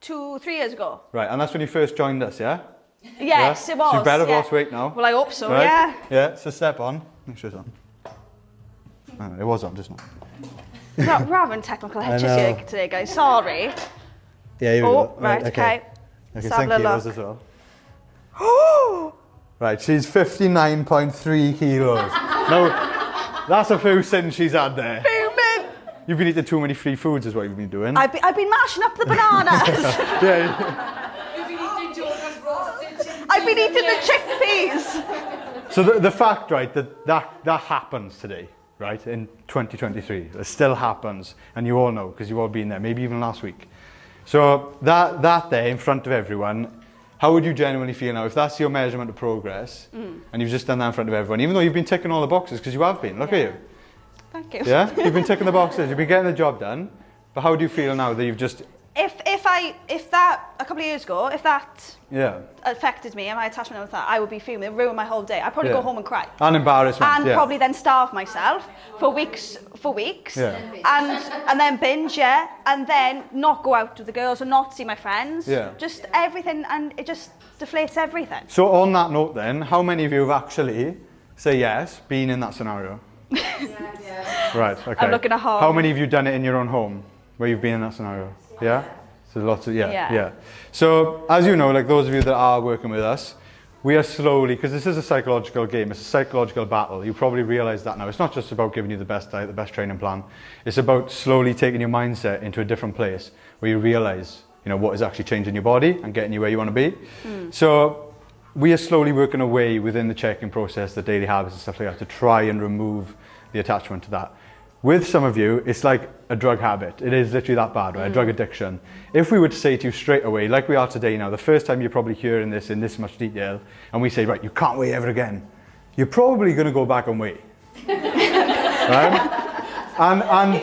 3 years ago. Right, and that's when you first joined us, yeah? Yes, it was. So you better have yeah. lost weight now. Well, I hope so, Right? yeah. Yeah, so step on. Make sure it's on. Oh, it was on, just now. We're having technical hitches here today, guys. Sorry. Yeah, here we Oh, go. right, okay. Okay, Let's have a kilos look. as well. Right, she's 59.3 kilos. Now, that's a few sins she's had there. Fuming. You've been eating too many free foods is what you've been doing. I've been mashing up the bananas. Yeah. I've been eating the chickpeas. So the fact, right, that happens today, right, in 2023. It still happens, and you all know, because you've all been there, maybe even last week. So that there in front of everyone, how would you genuinely feel now if that's your measurement of progress, and you've just done that in front of everyone, even though you've been ticking all the boxes, because you have been, look at you. Thank you. Yeah, you've been ticking the boxes, you've been getting the job done, but how do you feel now that you've just... If that, a couple of years ago, if that Yeah. affected me and my attachment with that, I would be fuming. It would ruin my whole day. I'd probably go home and cry. And embarrassment, And probably then starve myself for weeks. Yeah. And then binge, and then not go out with the girls and not see my friends. Yeah. Just everything, and it just deflates everything. So on that note then, how many of you have actually, say yes, been in that scenario? Right, okay. I'm looking at home. How many of you done it in your own home, where you've been in that scenario? Yeah? So lots of, yeah. So as you know, like those of you that are working with us, we are slowly, because this is a psychological game, it's a psychological battle. You probably realise that now. It's not just about giving you the best diet, the best training plan. It's about slowly taking your mindset into a different place where you realise, you know, what is actually changing your body and getting you where you want to be. So we are slowly working away within the check-in process, the daily habits and stuff like that, to try and remove the attachment to that. With some of you, it's like a drug habit. It is literally that bad, right? A drug addiction. If we were to say to you straight away, like we are today now, the first time you're probably hearing this in this much detail, and we say, right, you can't weigh ever again, you're probably going to go back and weigh. Right? And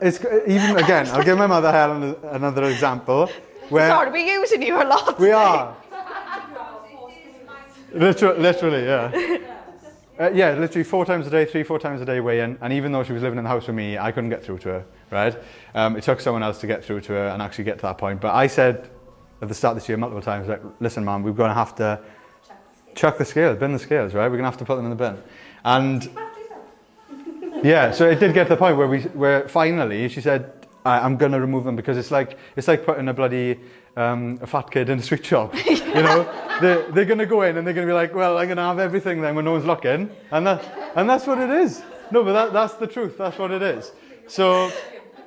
it's even, again, I'll give my mother Helen another example. Where Sorry, we're using you a lot. we are. Literally, yeah. Yeah, literally 4 times a day, 3-4 times a day weigh-in, and even though she was living in the house with me, I couldn't get through to her, right? It took someone else to get through to her and actually get to that point. But I said at the start of this year multiple times, like, listen, Mum, we're going to have to chuck the scales, bin the scales, right? We're going to have to put them in the bin. And yeah, so it did get to the point where finally she said, I'm going to remove them because it's like putting a bloody a fat kid in a sweet shop. You know, they're going to go in and they're going to be like, well, I'm going to have everything then when no one's looking, and that's what it is. No, but that's the truth. That's what it is. So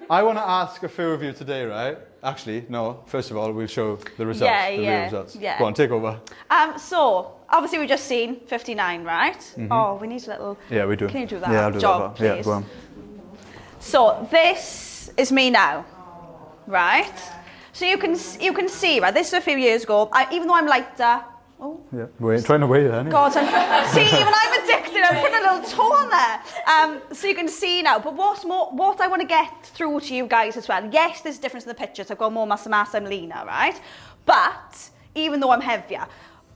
I want to ask a few of you today, right? Actually, no. First of all, we'll show the results. The real results. Yeah. Go on, take over. So obviously we've just seen 59, right? Mm-hmm. Oh, we need a little. Yeah, we do. Can you do that? Yeah, I'll do job, that. please? Yeah, go on. So this is me now, right? So you can see, right? This is a few years ago. Even though I'm lighter. Oh. Yeah, trying to weigh then. God, see, even I'm addicted. I'm putting a little toe on there. So you can see now. But what I want to get through to you guys as well. Yes, there's a difference in the pictures. I've got more muscle mass. I'm leaner, right? But even though I'm heavier,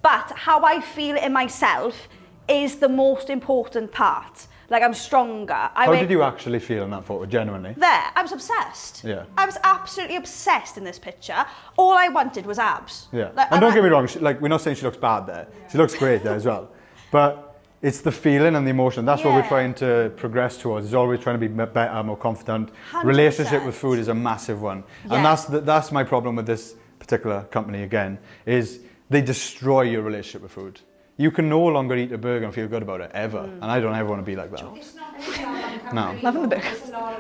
but how I feel in myself is the most important part. Like, I'm stronger. How did you actually feel in that photo, genuinely? There, I was obsessed. Yeah. I was absolutely obsessed in this picture. All I wanted was abs. Yeah. Like, and don't get me wrong, we're not saying she looks bad there. She looks great there as well. But it's the feeling and the emotion. That's what we're trying to progress towards. Is always trying to be better, more confident. 100%. Relationship with food is a massive one. Yeah. And that's my problem with this particular company again, is they destroy your relationship with food. You can no longer eat a burger and feel good about it, ever. And I don't ever want to be like that. No. Loving the burger.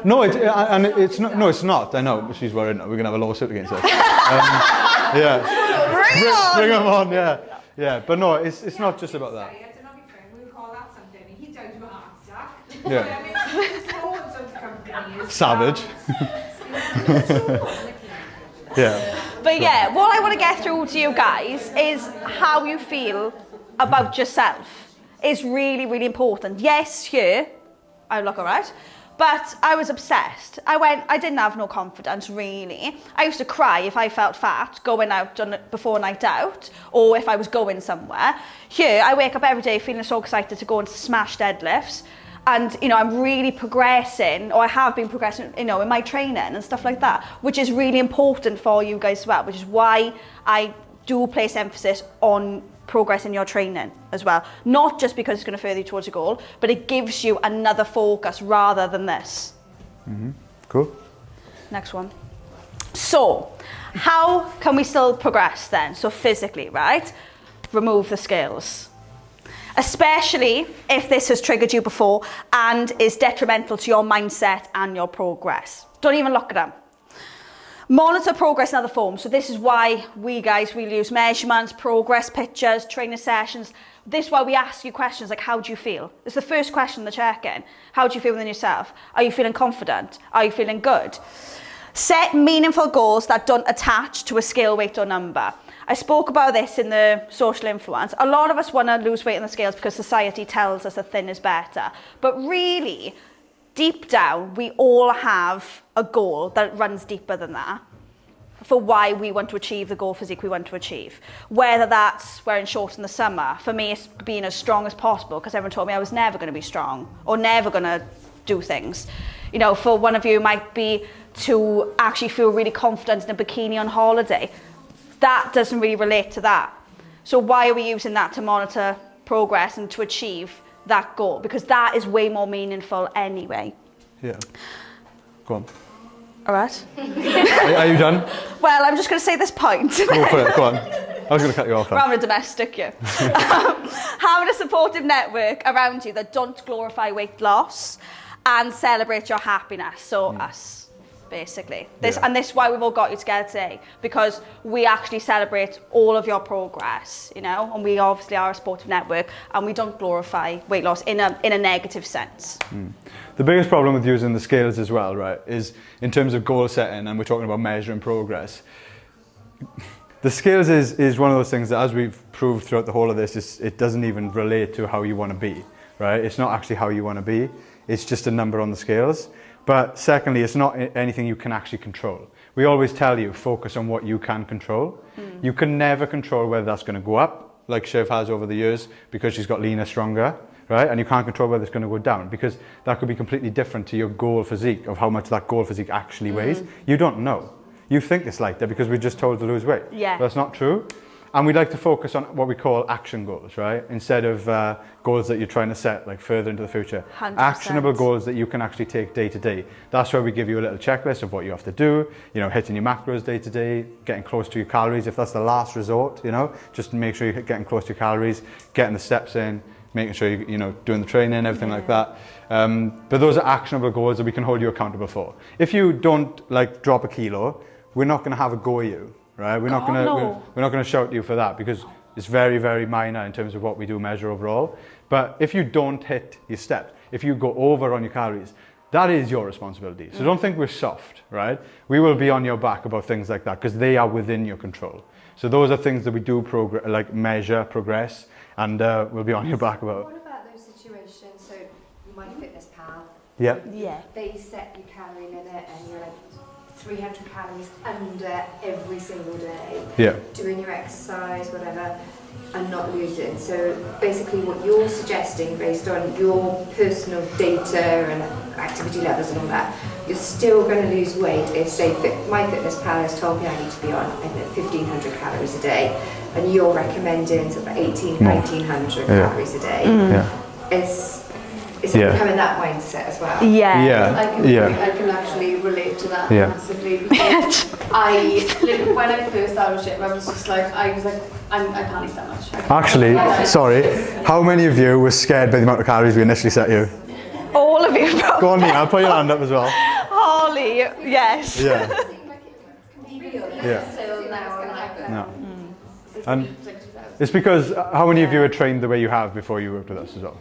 No, it's not. No, it's not. I know. She's worried now. We're going to have a lawsuit against us. Yeah. Bring them on, yeah. Yeah, but no, it's not just about that. Yeah. Savage. Yeah. But yeah, what I want to get through to you guys is how you feel about yourself is really, really important. Yes, here, I look alright, but I was obsessed. I didn't have no confidence, really. I used to cry if I felt fat going out before night out, or if I was going somewhere. Here, I wake up every day feeling so excited to go and smash deadlifts. And, you know, I'm really progressing, or I have been progressing, you know, in my training and stuff like that, which is really important for you guys as well, which is why I do place emphasis on progress in your training as well. Not just because it's going to further you towards your goal, but it gives you another focus rather than this. Mm-hmm. Cool. Next one. So, how can we still progress then? So physically, right? Remove the scales. Especially if this has triggered you before and is detrimental to your mindset and your progress. Don't even look at them. Monitor progress in other forms. So this is why we use measurements, progress pictures, training sessions. This is why we ask you questions like, how do you feel? It's the first question in the check-in. How do you feel within yourself? Are you feeling confident? Are you feeling good? Set meaningful goals that don't attach to a scale, weight or number. I spoke about this in the social influence. A lot of us want to lose weight on the scales because society tells us that thin is better. But really, deep down, we all have a goal that runs deeper than that for why we want to achieve the goal physique we want to achieve. Whether that's wearing shorts in the summer. For me, it's being as strong as possible because everyone told me I was never going to be strong or never going to do things. You know, for one of you, it might be to actually feel really confident in a bikini on holiday. That doesn't really relate to that. So why are we using that to monitor progress and to achieve that goal? Because that is way more meaningful anyway. Yeah. Go on. All right. Are you done? Well, I'm just going to say this point. Go for it. Go on. I was going to cut you off. We're having a domestic, yeah. Having a supportive network around you that don't glorify weight loss and celebrate your happiness. So us. Basically. And this is why we've all got you together today, because we actually celebrate all of your progress, you know, and we obviously are a supportive network and we don't glorify weight loss in a negative sense. The biggest problem with using the scales as well, right, is in terms of goal setting, and we're talking about measuring progress. The scales is one of those things that, as we've proved throughout the whole of this, it doesn't even relate to how you want to be, right? It's not actually how you want to be. It's just a number on the scales. But secondly, it's not anything you can actually control. We always tell you, focus on what you can control. You can never control whether that's going to go up, like Shiv has over the years, because she's got leaner, stronger, right? And you can't control whether it's going to go down, because that could be completely different to your goal physique, of how much that goal physique actually weighs. You don't know. You think it's like that because we're just told to lose weight. Yeah. But that's not true. And we'd like to focus on what we call action goals, right? Instead of goals that you're trying to set like further into the future. 100%. Actionable goals that you can actually take day to day. That's where we give you a little checklist of what you have to do, you know, hitting your macros day to day, getting close to your calories. If that's the last resort, you know, just make sure you're getting close to your calories, getting the steps in, making sure you know, doing the training, everything like that. But those are actionable goals that we can hold you accountable for. If you don't like drop a kilo, we're not going to have a go at you. Right, we're not going to shout at you for that, because it's very, very minor in terms of what we do measure overall. But if you don't hit your steps, if you go over on your calories, that is your responsibility. So don't think we're soft, right? We will be on your back about things like that because they are within your control. So those are things that we do measure, progress, and we'll be on your back about. What about those situations? So MyFitnessPal. Yeah. Yeah. They set your calorie limit and you're like 300 calories under every single day. Yeah. Doing your exercise, whatever, and not losing. So basically what you're suggesting, based on your personal data and activity levels and all that, you're still going to lose weight if, say, MyFitnessPal has told me I need to be on 1,500 calories a day, and you're recommending sort of 1,900 calories a day. It's becoming that mindset as well. I can actually relate to that massively, because when I first started shit, I was like, I can't eat that much. Actually, sorry, how many of you were scared by the amount of calories we initially set you? All of you. Go on, Nina, I'll put your hand up as well. Holly, yes. Yeah. Still now, No. And it's because how many of you are trained the way you have before you worked with us as well?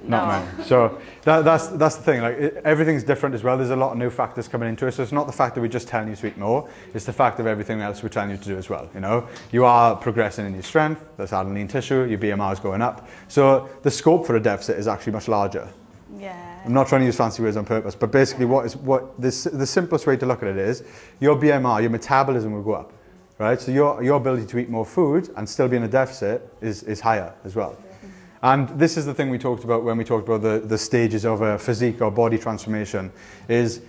not many. So that's the thing. Like everything's different as well. There's a lot of new factors coming into it. So it's not the fact that we're just telling you to eat more. It's the fact of everything else we're telling you to do as well. You know, you are progressing in your strength. That's adding lean tissue. Your BMR is going up. So the scope for a deficit is actually much larger. Yeah. I'm not trying to use fancy words on purpose, but basically the simplest way to look at it is your BMR, your metabolism will go up, right? So your ability to eat more food and still be in a deficit is higher as well. And this is the thing we talked about when we talked about the stages of a physique or body transformation, is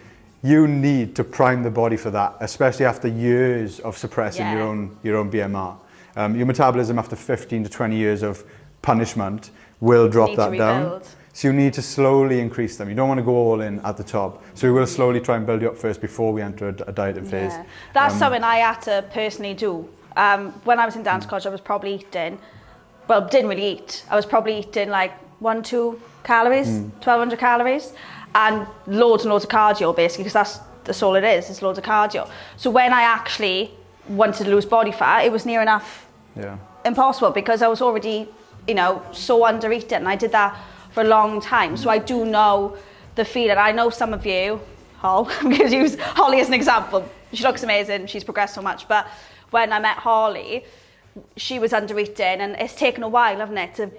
you need to prime the body for that, especially after years of suppressing your own BMR. Your metabolism after 15 to 20 years of punishment will drop that down. So you need to slowly increase them. You don't want to go all in at the top. So we will slowly try and build you up first before we enter a dieting phase. That's something I had to personally do. When I was in dance college, I was probably eating, well, didn't really eat. I was probably eating like 1-2 calories, 1,200 calories, and loads and loads of cardio basically, because that's all it is, it's loads of cardio. So when I actually wanted to lose body fat, it was near enough impossible, because I was already, so under eating, and I did that for a long time. So I do know the feeling. I know some of you, I'm going to use Holly as an example. She looks amazing, she's progressed so much, but when I met Holly, she was under eating, and it's taken a while, hasn't it, to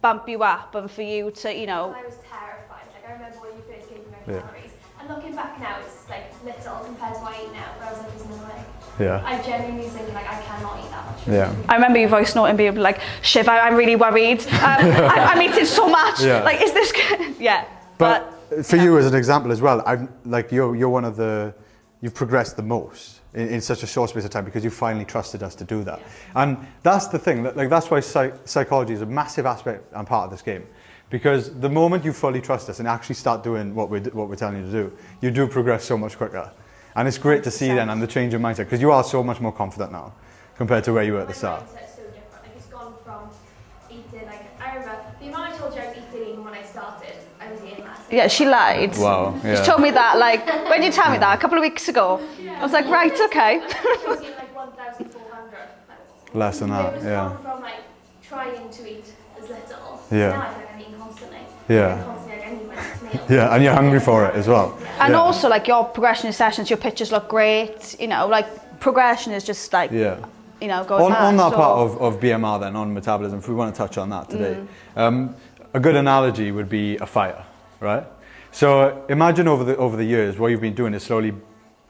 bump you up and for you to, I was terrified. Like, I remember when you first gave me my calories, and looking back now, it's like little compared to what I eat now, but I was like, there's no way. Yeah. I genuinely was thinking, like, I cannot eat that much. Yeah. I remember your voice note and being like, Shiv, I'm really worried. I'm eating so much. Yeah. Like, is this good? Yeah. But for you as an example as well, you're one of you've progressed the most in such a short space of time, because you finally trusted us to do that. And that's the thing, that's why psychology is a massive aspect and part of this game. Because the moment you fully trust us and actually start doing what we're telling you to do, you do progress so much quicker. And it's great to see then, and the change in mindset, because you are so much more confident now compared to where you were at the start. My mindset's so different. Like, it's gone from eating, like, I remember the amount I told you I was eating even when I started, I was eating less. Yeah, she lied. Wow. Yeah. She told me that, like, when you tell me that a couple of weeks ago, I was like, right, okay. I was eating like 1,400. Less than that, It was gone from like trying to eat as little. Yeah. Now I feel like I'm eating constantly. Yeah. I'm constantly, like, I need my next meal. Yeah, and you're hungry for it as well. And Yeah. also, like, your progression in sessions, your pictures look great, like, progression is just like, going on that so- part of BMR then, on metabolism, if we want to touch on that today, a good analogy would be a fire, right? So imagine over the years, what you've been doing is slowly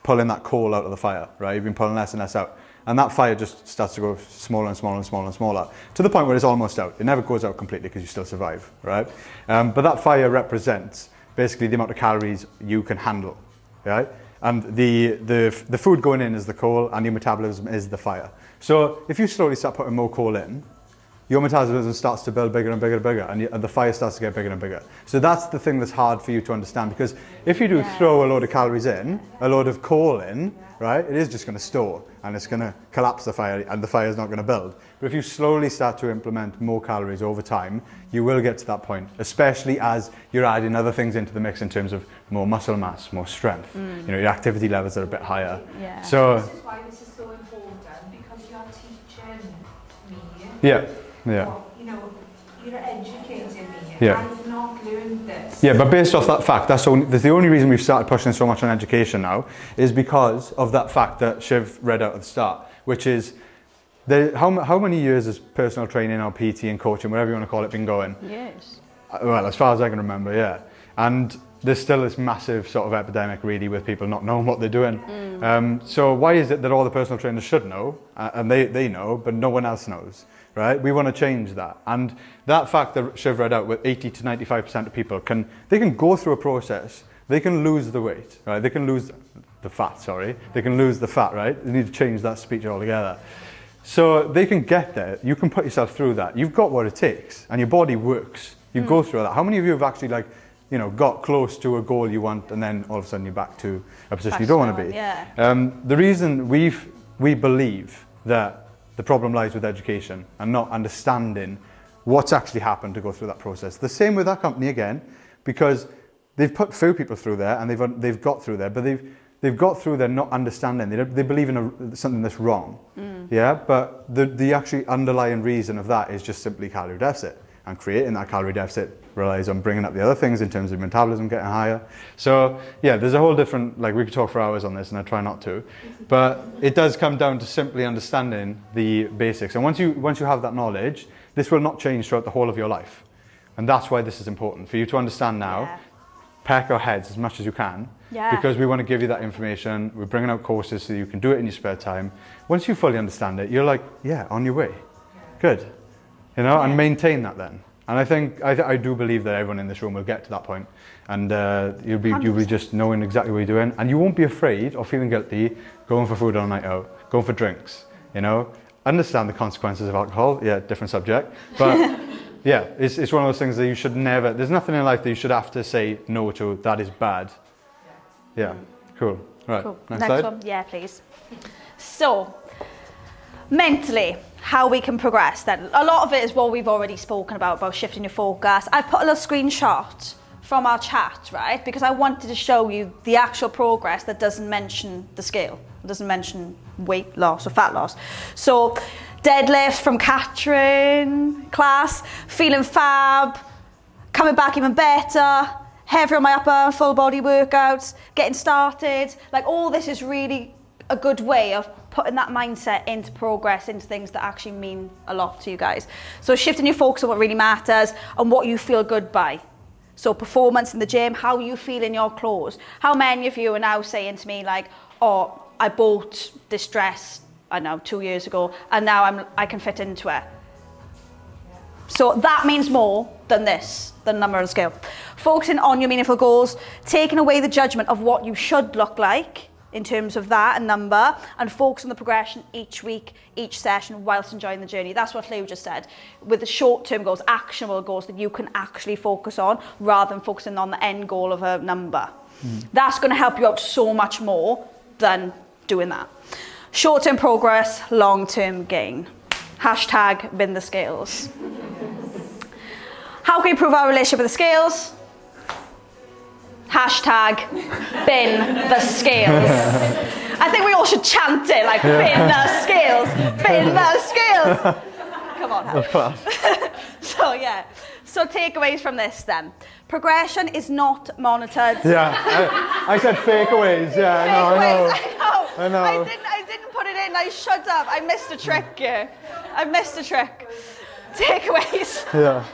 pulling that coal out of the fire, right? You've been pulling less and less out. And that fire just starts to go smaller and smaller and smaller and smaller, to the point where it's almost out. It never goes out completely because you still survive, right? But that fire represents basically the amount of calories you can handle, right? And the food going in is the coal, and your metabolism is the fire. So if you slowly start putting more coal in, your metabolism starts to build bigger and bigger and bigger, and the fire starts to get bigger and bigger. So that's the thing that's hard for you to understand, because if you do throw a load of calories in, a load of coal in, right, it is just going to store, and it's going to collapse the fire, and the fire is not going to build. But if you slowly start to implement more calories over time, you will get to that point, especially as you're adding other things into the mix in terms of more muscle mass, more strength. Your activity levels are a bit higher. Yeah. So This is why this is so important, because you're teaching me. yeah. What, you're educating me. Yeah. I've not learned this. Yeah, but based off that fact, that's the only reason we've started pushing so much on education now is because of that fact that Shiv read out at the start, which is how many years has personal training or PT and coaching, whatever you want to call it, been going? Yes. Well, as far as I can remember, yeah. And there's still this massive sort of epidemic really with people not knowing what they're doing. So why is it that all the personal trainers should know, and they know, but no one else knows? Right? We want to change that. And that fact that Shiv read out, with 80 to 95% of people can go through a process, they can lose the weight, right? They can lose the fat, they can lose the fat, right? They need to change that speech altogether. So they can get there. You can put yourself through that. You've got what it takes, and your body works. You go through that. How many of you have actually got close to a goal you want, and then all of a sudden you're back to a position you don't want to be? Yeah. The reason we believe that the problem lies with education and not understanding what's actually happened to go through that process. The same with our company again, because they've put few people through there, and they've got through there, but they've got through there not understanding. They believe in something that's wrong. Yeah, but the actually underlying reason of that is just simply calorie deficit. and creating that calorie deficit relies on bringing up the other things in terms of metabolism getting higher. So yeah, there's a whole different, like we could talk for hours on this and I try not to, but it does come down to simply understanding the basics. And once you have that knowledge, this will not change throughout the whole of your life. And that's why this is important, for you to understand now, peck our heads as much as you can, because we want to give you that information. We're bringing out courses so you can do it in your spare time. Once you fully understand it, you're like, yeah, on your way. Good. You know, and maintain that then. And I think, I do believe that everyone in this room will get to that point, and you'll be just knowing exactly what you're doing, and you won't be afraid or feeling guilty going for food on a night out, going for drinks, you know. Understand the consequences of alcohol, yeah, different subject, but yeah, it's one of those things that you should never, there's nothing in life that you should have to say no to, that is bad. Yeah, cool. Right, Cool. next slide. One, yeah, please. So, mentally, how we can progress then. A lot of it is what we've already spoken about shifting your focus. I've put a little screenshot from our chat, right? Because I wanted to show you the actual progress that doesn't mention the scale. It doesn't mention weight loss or fat loss. So, deadlifts from Catherine class, feeling fab, coming back even better, heavy on my upper, full body workouts, getting started. Like all this is really a good way of putting that mindset into progress, into things that actually mean a lot to you guys. So shifting your focus on what really matters and what you feel good by. So performance in the gym, how you feel in your clothes. How many of you are now saying to me like, oh, I bought this dress, I don't know, 2 years ago, and now I can fit into it. So that means more than this, than number on scale. Focusing on your meaningful goals, taking away the judgment of what you should look like in terms of that and number, and focus on the progression each week, each session, whilst enjoying the journey. That's what Llew just said. With the short-term goals, actionable goals that you can actually focus on, rather than focusing on the end goal of a number. That's going to help you out so much more than doing that. Short-term progress, long-term gain. Hashtag bin the scales. How can we improve our relationship with the scales? Hashtag bin the scales. I think we all should chant it like bin the scales, bin the scales. Come on, That's class. So yeah, so takeaways from this then. Progression is not monitored. Yeah, I said fakeaways. Yeah, I know. I didn't put it in. I should have. I missed a trick. Yeah, I missed a trick. Takeaways. Yeah.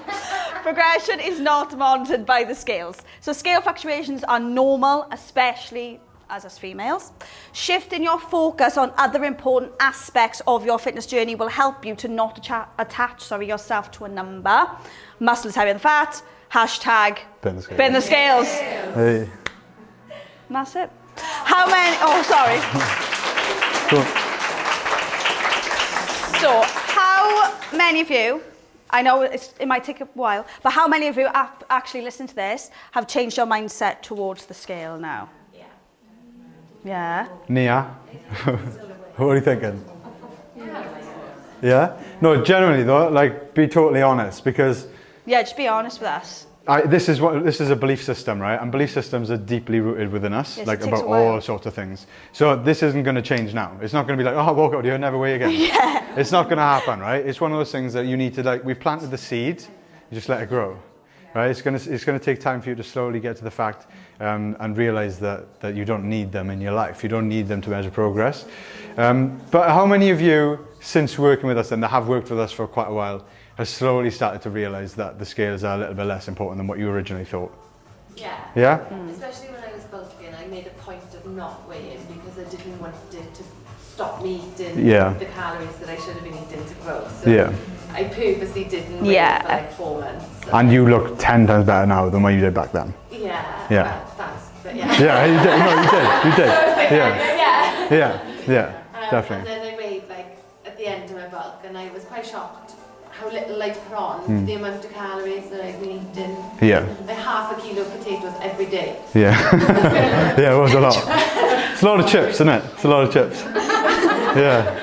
Progression is not monitored by the scales. So scale fluctuations are normal, especially as us females. Shifting your focus on other important aspects of your fitness journey will help you to not attach yourself to a number. Muscle is heavier than fat. Hashtag bin the scales. Bin the scales. Hey. That's it. How many? Oh, sorry. Cool. So, how many of you, I know it might take a while, but how many of you actually listen to this have changed your mindset towards the scale now? Yeah. Nia, what are you thinking? Yeah? No, generally though, like be totally honest, because Yeah, just be honest with us. this is a belief system, right? And belief systems are deeply rooted within us, Yes, like it takes about a while. all sorts of things. So this isn't going to change now. It's not going to be like, oh, walk out here, never weigh again. Yeah. It's not going to happen, right? It's one of those things that you need to, like, we've planted the seed, you just let it grow, right? It's going to take time for you to slowly get to the fact and realize that you don't need them in your life. You don't need them to measure progress. But how many of you, since working with us and that have worked with us for quite a while, has slowly started to realize that the scales are a little bit less important than what you originally thought? Yeah. Yeah? Especially when I was bulking, I made a point of not weighing because I didn't want it to stop me eating the calories that I should have been eating to grow. So Yeah. I purposely didn't weigh for like 4 months. And you look 10 times better now than what you did back then. Yeah. Yeah. Well, thanks. But yeah. Yeah, you did. No, you did. Yeah. Yeah, And definitely. then I weighed like at the end of my bulk, and I was quite shocked how little I put on, the amount of calories that I've been eating. Yeah. Like half a kilo of potatoes every day. Yeah. Yeah, it was a lot. It's a lot of chips, isn't it? It's a lot of chips. Yeah.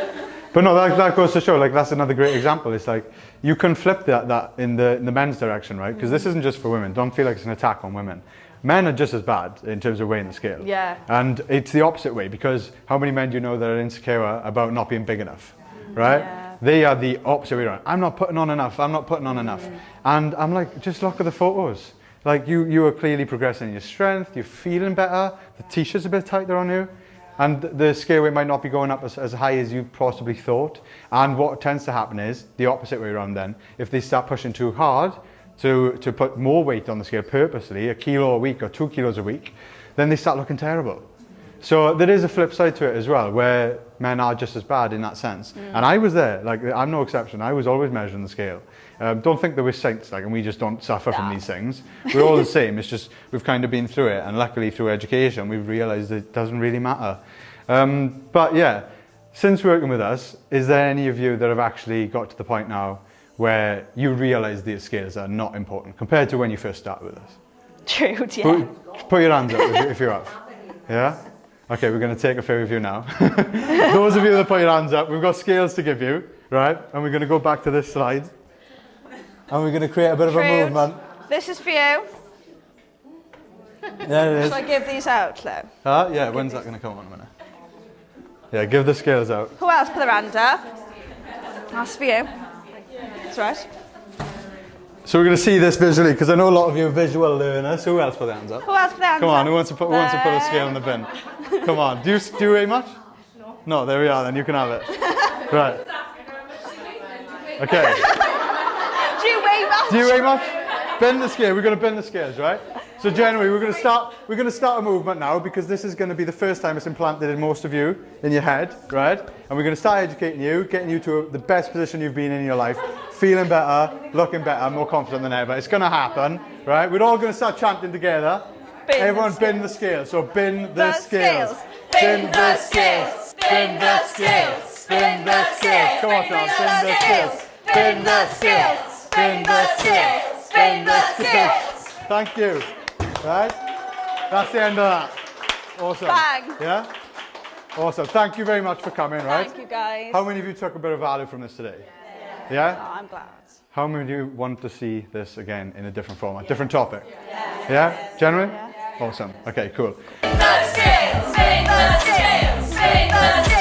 But no, that goes to show, like, that's another great example. It's like, you can flip that in the men's direction, right? Because this isn't just for women. Don't feel like it's an attack on women. Men are just as bad in terms of weighing the scale. Yeah. And it's the opposite way, because how many men do you know that are insecure about not being big enough, right? Yeah. They are the opposite way around. I'm not putting on enough, I'm not putting on enough. And I'm like, just look at the photos. Like you are clearly progressing in your strength, you're feeling better, the t-shirt's a bit tighter on you, and the scale weight might not be going up as high as you possibly thought. And what tends to happen is the opposite way around then. If they start pushing too hard to put more weight on the scale purposely, 1 kilo a week or 2 kilos a week, then they start looking terrible. So there is a flip side to it as well, where men are just as bad in that sense. And I was there, like I'm no exception. I was always measuring the scale. Don't think that we're saints, like, and we just don't suffer from these things. We're all the same. It's just we've kind of been through it, and luckily through education, we've realised it doesn't really matter. But yeah, since working with us, is there any of you that have actually got to the point now where you realise these scales are not important compared to when you first started with us? True, yeah. Put your hands up if you have. Yeah? Okay, we're going to take a few of you now. Those of you that put your hands up, we've got scales to give you, right? And we're going to go back to this slide. And we're going to create a bit of a movement. This is for you. There it is. Shall I give these out, Llew? Yeah, when's that going to come on a minute? Yeah, give the scales out. Who else put their hand up? That's for you. That's right. So we're going to see this visually, because I know a lot of you are visual learners. Who else put their hands up? Who else put their hands Come up? on, who wants to put a scale in the bin? Come on. Do you weigh much? No. No, there we are then. You can have it. Right. Okay. Do you weigh much? Do you weigh much? Bend the scale. We're going to bend the scales, right? So generally, we're going to start a movement now, because this is going to be the first time it's implanted in most of you in your head, right? And we're going to start educating you, getting you to the best position you've been in your life, feeling better, looking better, more confident than ever. It's going to happen, right? We're all going to start chanting together. Everyone bend the scales. So bend the scales. Bend the scales. Bend the scales. Bend the scales. Come on, Sean. Bend the scales. Bend the scales. Bend the scales. Bend the scales. Thank you. Right? That's the end of that. Awesome. Bang. Yeah? Awesome. Thank you very much for coming, right? Thank you, guys. How many of you took a bit of value from this today? Yeah? Oh, I'm glad. How many of you want to see this again in a different format, different topic? Yeah? Generally? Awesome. Okay, cool. Bend the scales, bend the scales, bend the scales.